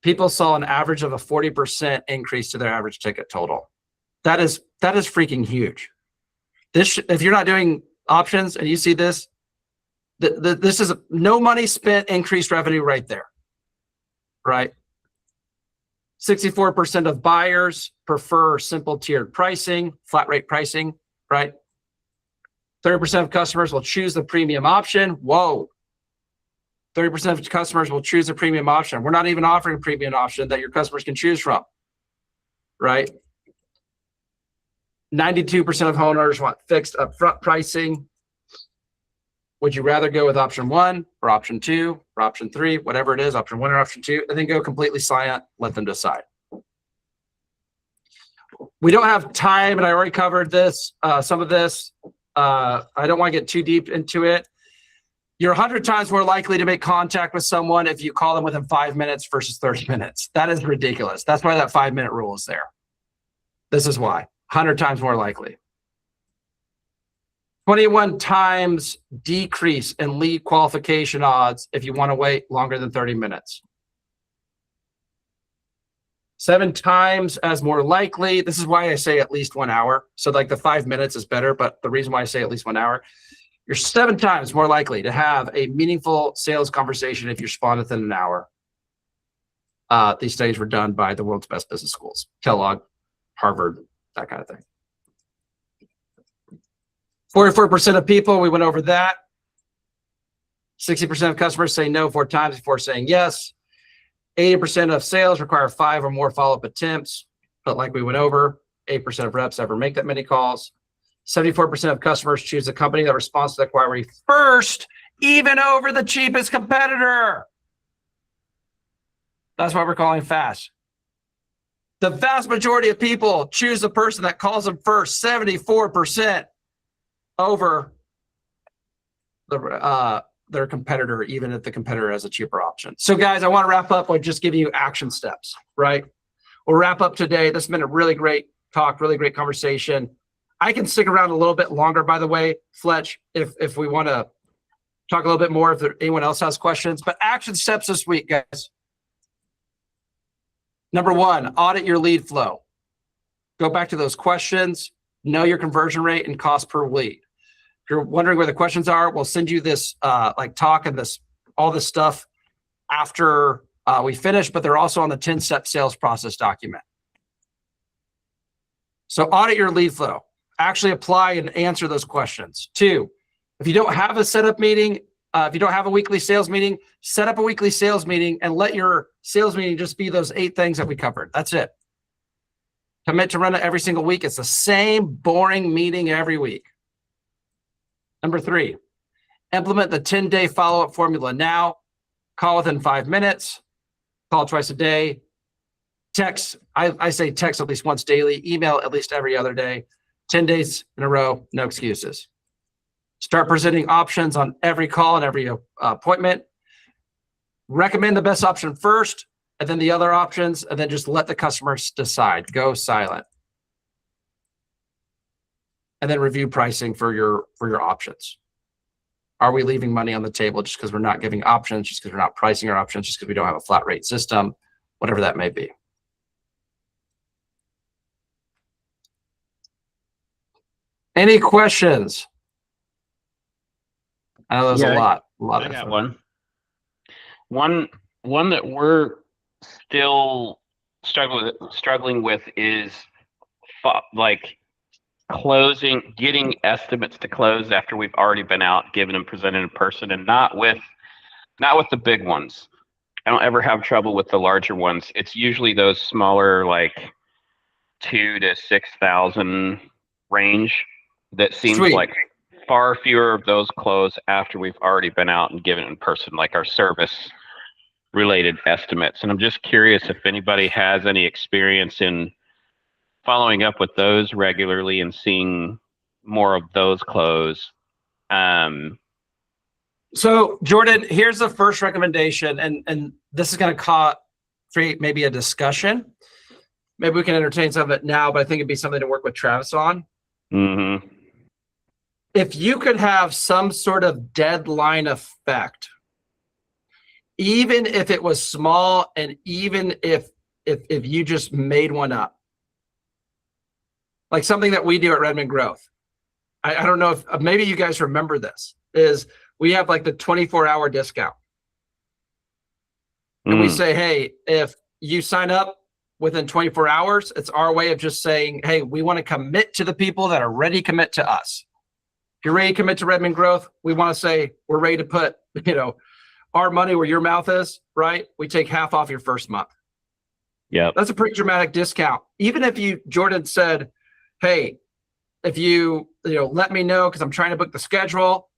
[SPEAKER 1] people saw an average of a 40% increase to their average ticket total. That is freaking huge. This, if you're not doing options and you see this, this is no money spent, increased revenue right there, right? 64% of buyers prefer simple tiered pricing, flat rate pricing, right? 30% of customers will choose the premium option. Whoa. 30% of customers will choose a premium option. We're not even offering a premium option that your customers can choose from, right? 92% of homeowners want fixed upfront pricing. Would you rather go with option 1 or option 2 or option 3, whatever it is, option 1 or option 2, and then go completely silent, let them decide. We don't have time, and I already covered this, some of this. I don't want to get too deep into it. You're 100 times more likely to make contact with someone if you call them within 5 minutes versus 30 minutes. That is ridiculous. That's why that 5-minute rule is there. This is why. 100 times more likely. 21 times decrease in lead qualification odds if you want to wait longer than 30 minutes. 7 times as more likely. This is why I say at least 1 hour. So like the 5 minutes is better, but the reason why I say at least 1 hour, you're 7 times more likely to have a meaningful sales conversation if you respond within an hour. These studies were done by the world's best business schools, Kellogg, Harvard, that kind of thing. 44% of people, we went over that. 60% of customers say no 4 times before saying yes. 80% of sales require 5 or more follow-up attempts, but like we went over, 8% of reps ever make that many calls. 74% of customers choose the company that responds to the inquiry first, even over the cheapest competitor. That's why we're calling fast. The vast majority of people choose the person that calls them first, 74% over their competitor, even if the competitor has a cheaper option. So guys, I want to wrap up by just giving you action steps, right? We'll wrap up today. This has been a really great talk, really great conversation. I can stick around a little bit longer, by the way, Fletch, if we want to talk a little bit more, if anyone else has questions. But action steps this week, guys. Number 1, audit your lead flow. Go back to those questions, know your conversion rate and cost per lead. If you're wondering where the questions are, we'll send you this like talk and all this stuff after we finish, but they're also on the 10-step sales process document. So audit your lead flow. Actually apply and answer those questions. 2, if you don't have a setup meeting, if you don't have a weekly sales meeting, set up a weekly sales meeting and let your sales meeting just be those 8 things that we covered. That's it. Commit to run it every single week. It's the same boring meeting every week. Number 3, implement the 10-day follow-up formula now. Call within 5 minutes. Call twice a day. Text, I say text at least once daily. Email at least every other day. 10 days in a row, no excuses. Start presenting options on every call and every appointment. Recommend the best option first, and then the other options, and then just let the customers decide. Go silent. And then review pricing for your options. Are we leaving money on the table just because we're not giving options, just because we're not pricing our options, just because we don't have a flat rate system, whatever that may be. Any questions? I know there's
[SPEAKER 5] Yeah,
[SPEAKER 1] a lot
[SPEAKER 5] I
[SPEAKER 1] of
[SPEAKER 5] got
[SPEAKER 1] info.
[SPEAKER 5] one that we're still struggling with is like getting estimates to close after we've already been out, given and presented in person, and not with the big ones. I don't ever have trouble with the larger ones. It's usually those smaller, like 2 to 6,000 range, that seems
[SPEAKER 1] Sweet.
[SPEAKER 5] like far fewer of those close after we've already been out and given in person, like our service related estimates. And I'm just curious if anybody has any experience in following up with those regularly and seeing more of those close.
[SPEAKER 1] So Jordan, here's the first recommendation, and this is going to create maybe a discussion. Maybe we can entertain some of it now, but I think it'd be something to work with Travis on.
[SPEAKER 5] Mm-hmm.
[SPEAKER 1] If you could have some sort of deadline effect, even if it was small, and even if you just made one up, like something that we do at Redmond Growth. I don't know if maybe you guys remember this, is we have like the 24-hour discount. And we say, hey, if you sign up within 24 hours, it's our way of just saying, hey, we want to commit to the people that are ready to commit to us. If you're ready to commit to Redmond Growth, we want to say we're ready to put, our money where your mouth is, right? We take half off your first month.
[SPEAKER 5] Yeah.
[SPEAKER 1] That's a pretty dramatic discount. Even if Jordan said, hey, if you let me know, because I'm trying to book the schedule,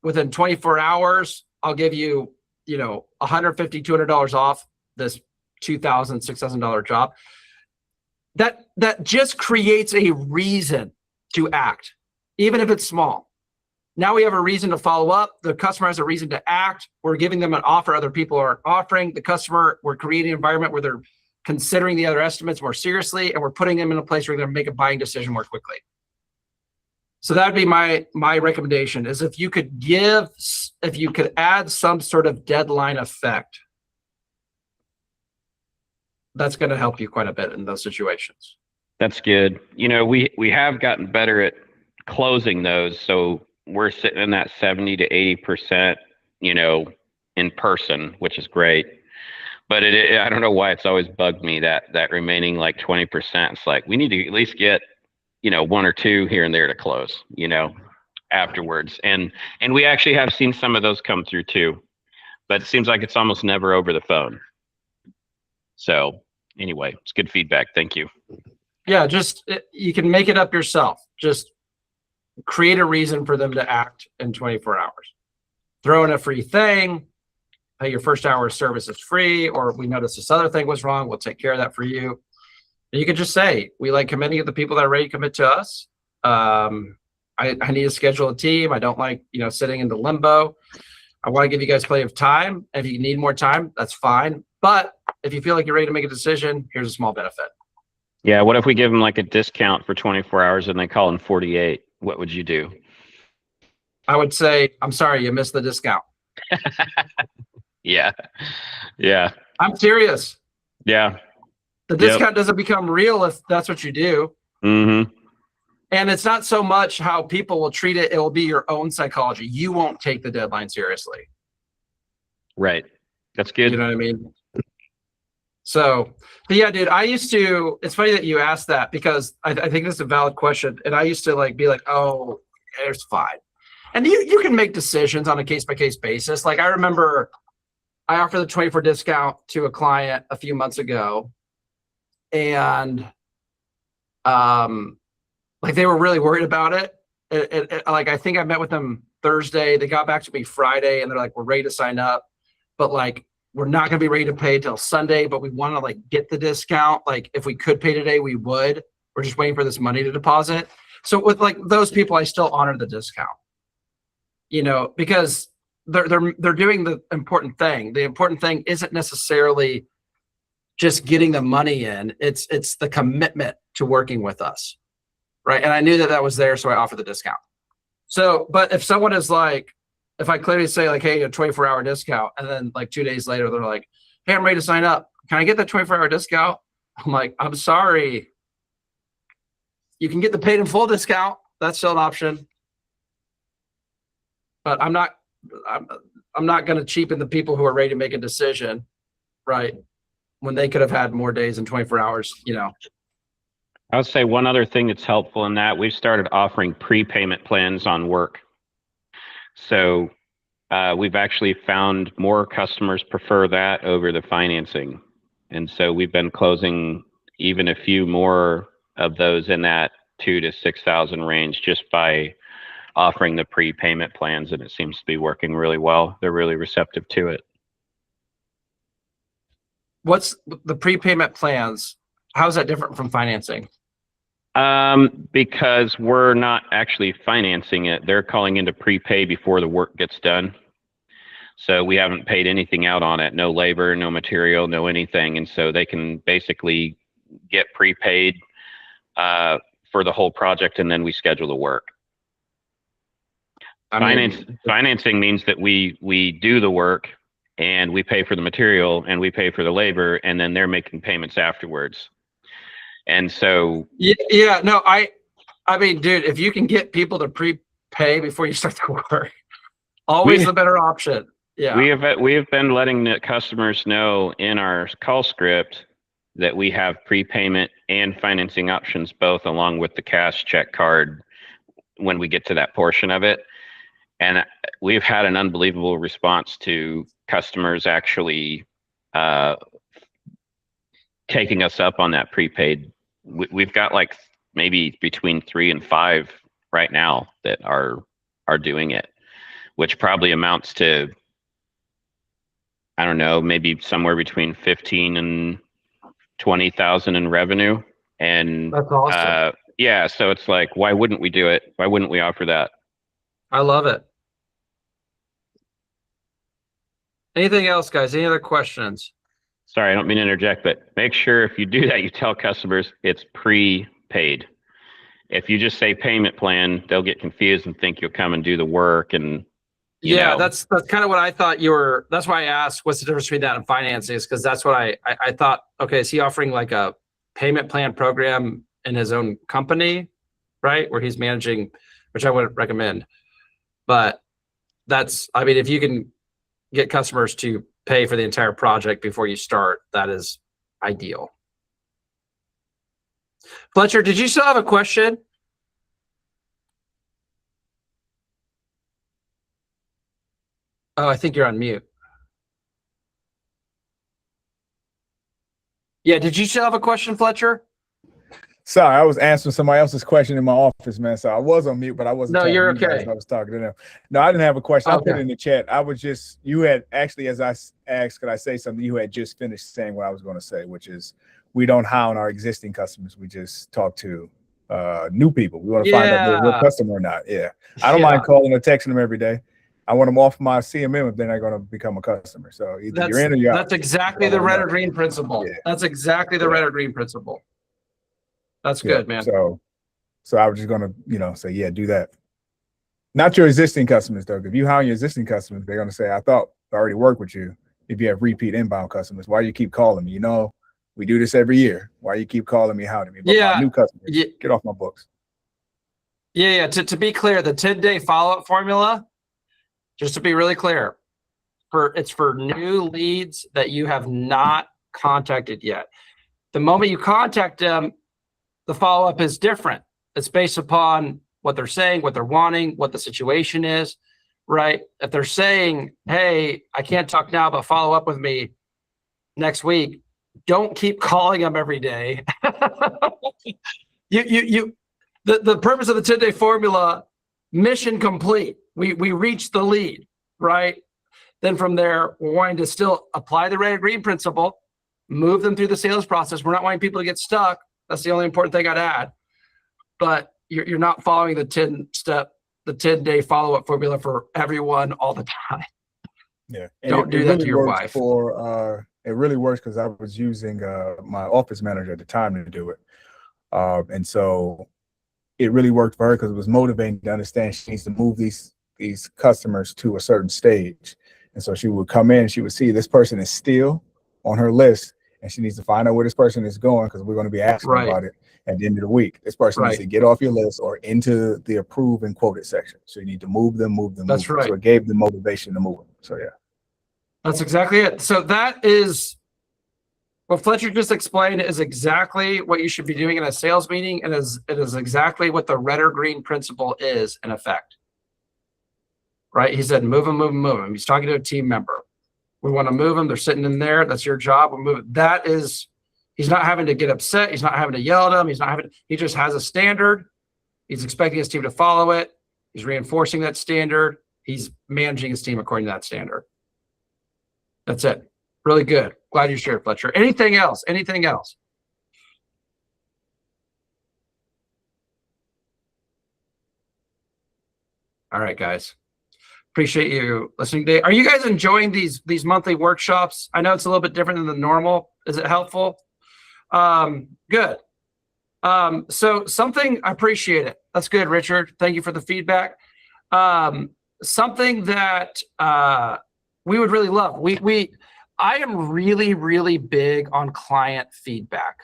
[SPEAKER 1] within 24 hours, I'll give you, $150, $200 off this $2,000, $6,000 job. That just creates a reason to act, even if it's small. Now we have a reason to follow up. The customer has a reason to act. We're giving them an offer other people aren't offering. The customer, we're creating an environment where they're considering the other estimates more seriously, and we're putting them in a place where they're going to make a buying decision more quickly. So that would be my recommendation, is if you could add some sort of deadline effect, that's going to help you quite a bit in those situations.
[SPEAKER 5] That's good. We have gotten better at closing those. So we're sitting in that 70 to 80%, in person, which is great. But I don't know why it's always bugged me that remaining like 20%. It's like, we need to at least get, one or two here and there to close, afterwards. And we actually have seen some of those come through too, but it seems like it's almost never over the phone. So anyway, it's good feedback. Thank you.
[SPEAKER 1] Yeah, you can make it up yourself. Just create a reason for them to act in 24 hours. Throw in a free thing. Hey, your first hour of service is free, or we noticed this other thing was wrong. We'll take care of that for you. And you could just say, we like committing to the people that are ready to commit to us. I need to schedule a team. I don't like, sitting in the limbo. I want to give you guys plenty of time. If you need more time, that's fine. But if you feel like you're ready to make a decision, here's a small benefit.
[SPEAKER 5] Yeah. What if we give them like a discount for 24 hours and they call in 48? What would you do?
[SPEAKER 1] I would say, I'm sorry, you missed the discount.
[SPEAKER 5] Yeah. Yeah.
[SPEAKER 1] I'm serious.
[SPEAKER 5] Yeah.
[SPEAKER 1] The discount doesn't become real if that's what you do.
[SPEAKER 5] Mm-hmm.
[SPEAKER 1] And it's not so much how people will treat it. It will be your own psychology. You won't take the deadline seriously.
[SPEAKER 5] Right. That's good.
[SPEAKER 1] You know what I mean? So, but yeah, dude, it's funny that you asked that, because I think this is a valid question. And I used to be like, oh, it's fine. And you can make decisions on a case-by-case basis. Like, I remember I offered the 24 discount to a client a few months ago, and they were really worried about it. I think I met with them Thursday. They got back to me Friday, and they're like, we're ready to sign up, but we're not going to be ready to pay till Sunday, but we want to get the discount. If we could pay today, we would. We're just waiting for this money to deposit. So with those people, I still honor the discount, because they're doing the important thing. The important thing isn't necessarily just getting the money in. It's the commitment to working with us. Right. And I knew that was there, so I offered the discount. So, but if someone is if I clearly say hey, a 24-hour discount, and then 2 days later, they're like, hey, I'm ready to sign up. Can I get that 24-hour discount? I'm like, I'm sorry. You can get the paid in full discount. That's still an option. But I'm not going to cheapen the people who are ready to make a decision, right? When they could have had more days than 24 hours, you know.
[SPEAKER 5] I would say one other thing that's helpful in that, we've started offering prepayment plans on work. So we've actually found more customers prefer that over the financing. And so we've been closing even a few more of those in that 2,000 to 6,000 range just by offering the prepayment plans, and it seems to be working really well. They're really receptive to it.
[SPEAKER 1] What's the prepayment plans? How is that different from financing?
[SPEAKER 5] Because we're not actually financing it. They're calling in to prepay before the work gets done. So we haven't paid anything out on it. No labor, no material, no anything. And so they can basically get prepaid for the whole project, and then we schedule the work. Financing means that we do the work and we pay for the material and we pay for the labor, and then they're making payments afterwards. And so
[SPEAKER 1] yeah, no, I mean, dude, if you can get people to prepay before you start the work, always the better option. Yeah,
[SPEAKER 5] we have been letting the customers know in our call script that we have prepayment and financing options both, along with the cash check card when we get to that portion of it. And we've had an unbelievable response to customers actually taking us up on that prepaid. We've got like maybe between 3 and 5 right now that are doing it, which probably amounts to, I don't know, maybe somewhere between 15 and 20,000 in revenue. And
[SPEAKER 1] that's awesome.
[SPEAKER 5] Yeah, so it's like, why wouldn't we do it? Why wouldn't we offer that?
[SPEAKER 1] I love it. Anything else, guys? Any other questions?
[SPEAKER 5] Sorry, I don't mean to interject, but make sure if you do that, you tell customers it's prepaid. If you just say payment plan, they'll get confused and think you'll come and do the work. And
[SPEAKER 1] yeah, that's kind of what I thought you were. That's why I asked, what's the difference between that and financing? Is because that's what I thought. Okay, is he offering like a payment plan program in his own company, right, where he's managing, which I wouldn't recommend. But that's, I mean, if you can get customers to pay for the entire project before you start, that is ideal. Fletcher, did you still have a question? Oh, I think you're on mute. Yeah, did you still have a question, Fletcher?
[SPEAKER 6] Sorry, I was answering somebody else's question in my office, man. So I was on mute, but I wasn't.
[SPEAKER 1] No, you're
[SPEAKER 6] to you guys.
[SPEAKER 1] okay.
[SPEAKER 6] I was talking to them. No, I didn't have a question. I
[SPEAKER 1] Okay.
[SPEAKER 6] put it in the chat. I was just, you had actually, as I asked, could I say something? You had just finished saying what I was going to say, which is we don't hound our existing customers. We just talk to new people. We want to find out if they're a real customer or not. Yeah. I don't mind calling or texting them every day. I want them off my CMM if they're not going to become a customer. So either you're in or you're out.
[SPEAKER 1] That's exactly the red or green principle.
[SPEAKER 6] Yeah.
[SPEAKER 1] That's exactly the red or green principle. That's good, man.
[SPEAKER 6] So I was just gonna, say, yeah, do that. Not your existing customers, though. If you hound your existing customers, they're gonna say, I thought I already worked with you. If you have repeat inbound customers, why you keep calling me? We do this every year. Why you keep calling me, hounding me? But my new customers, get off my books.
[SPEAKER 1] Yeah. To be clear, the 10-day follow-up formula, just to be really clear, it's for new leads that you have not contacted yet. The moment you contact them, the follow-up is different. It's based upon what they're saying, what they're wanting, what the situation is, right? If they're saying, hey, I can't talk now, but follow up with me next week, don't keep calling them every day. The purpose of the 10-day formula, mission complete. We reach the lead, right? Then from there, we're wanting to still apply the red and green principle, move them through the sales process. We're not wanting people to get stuck. That's the only important thing I'd add. But you're not following the 10-day follow-up formula for everyone all the time.
[SPEAKER 6] Yeah.
[SPEAKER 1] Don't do that to your wife.
[SPEAKER 6] It really works because I was using my office manager at the time to do it. And so it really worked for her because it was motivating to understand she needs to move these customers to a certain stage. And so she would come in, she would see this person is still on her list, and she needs to find out where this person is going because we're going to be asking
[SPEAKER 1] Right.
[SPEAKER 6] about it at the end of the week. This person needs
[SPEAKER 1] Right.
[SPEAKER 6] to get off your list or into the approved and quoted section. So you need to move them.
[SPEAKER 1] That's right.
[SPEAKER 6] So it gave them motivation to move them. So yeah.
[SPEAKER 1] That's exactly it. So that is what Fletcher just explained is exactly what you should be doing in a sales meeting. And it is exactly what the red or green principle is in effect. Right? He said, move them, move them, move them. He's talking to a team member. We want to move them. They're sitting in there. That's your job. We'll move it. That is, he's not having to get upset. He's not having to yell at them. He just has a standard. He's expecting his team to follow it. He's reinforcing that standard. He's managing his team according to that standard. That's it. Really good. Glad you shared, Fletcher. Anything else? Anything else? All right, guys. Appreciate you listening today. Are you guys enjoying these monthly workshops? I know it's a little bit different than the normal. Is it helpful? Good. So something, I appreciate it. That's good, Richard. Thank you for the feedback. Something that we would really love. I am really, really big on client feedback.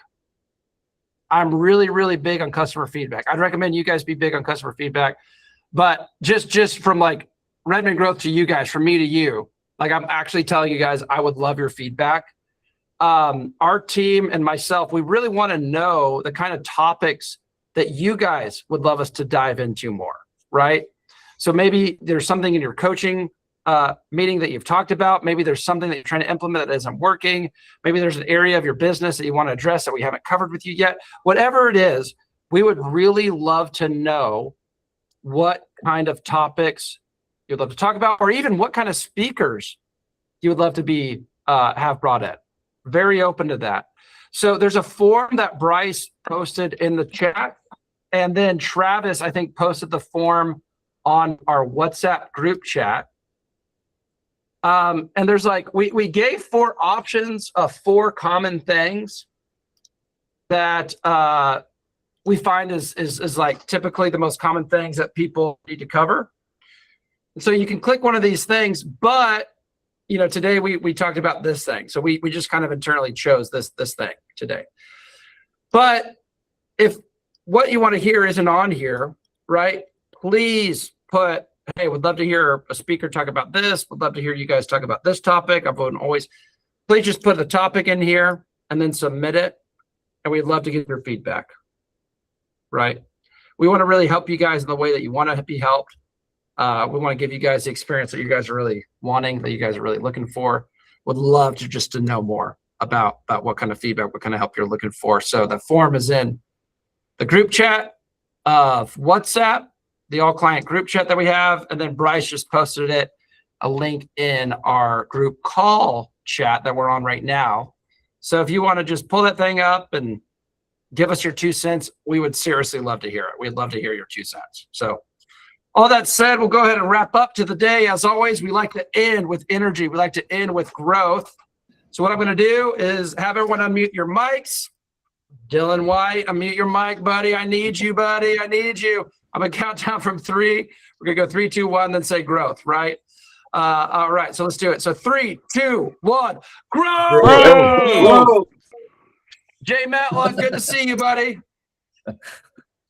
[SPEAKER 1] I'm really, really big on customer feedback. I'd recommend you guys be big on customer feedback, but just from like Redmond growth to you guys, from me to you, like I'm actually telling you guys, I would love your feedback. Our team and myself, we really want to know the kind of topics that you guys would love us to dive into more, right? So maybe there's something in your coaching meeting that you've talked about. Maybe there's something that you're trying to implement that isn't working. Maybe there's an area of your business that you want to address that we haven't covered with you yet. Whatever it is, we would really love to know what kind of topics you'd love to talk about, or even what kind of speakers you would love to be have brought in. Very open to that. So there's a form that Bryce posted in the chat, and then Travis, I think, posted the form on our WhatsApp group chat. And there's like, we gave 4 options of 4 common things that we find is like typically the most common things that people need to cover. So you can click one of these things, but you know, today we talked about this thing. So we just kind of internally chose this thing today. But if what you want to hear isn't on here, right? Please put, hey, would love to hear a speaker talk about this. Would love to hear you guys talk about this topic. I would always, please just put the topic in here and then submit it. And we'd love to get your feedback, right? We want to really help you guys in the way that you want to be helped. We want to give you guys the experience that you guys are really wanting, that you guys are really looking for. Would love to just to know more about what kind of feedback, what kind of help you're looking for. So the form is in the group chat of WhatsApp, the all client group chat that we have. And then Bryce just posted it, a link in our group call chat that we're on right now. So if you want to just pull that thing up and give us your 2 cents, we would seriously love to hear it. We'd love to hear your 2 cents. So all that said, we'll go ahead and wrap up to the day. As always, we like to end with energy. We like to end with growth. So what I'm going to do is have everyone unmute your mics. Dylan White, unmute your mic, buddy. I need you, buddy. I need you. I'm going to count down from 3. We're going to go 3, 2, 1, then say growth, right? All right, so let's do it. So 3, 2, 1, growth!
[SPEAKER 6] Growth!
[SPEAKER 1] Jay Matlock, good to see you, buddy.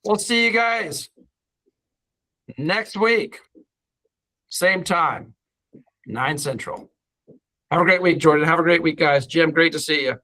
[SPEAKER 1] We'll see you guys next week, same time, 9 Central. Have a great week, Jordan. Have a great week, guys. Jim, great to see you.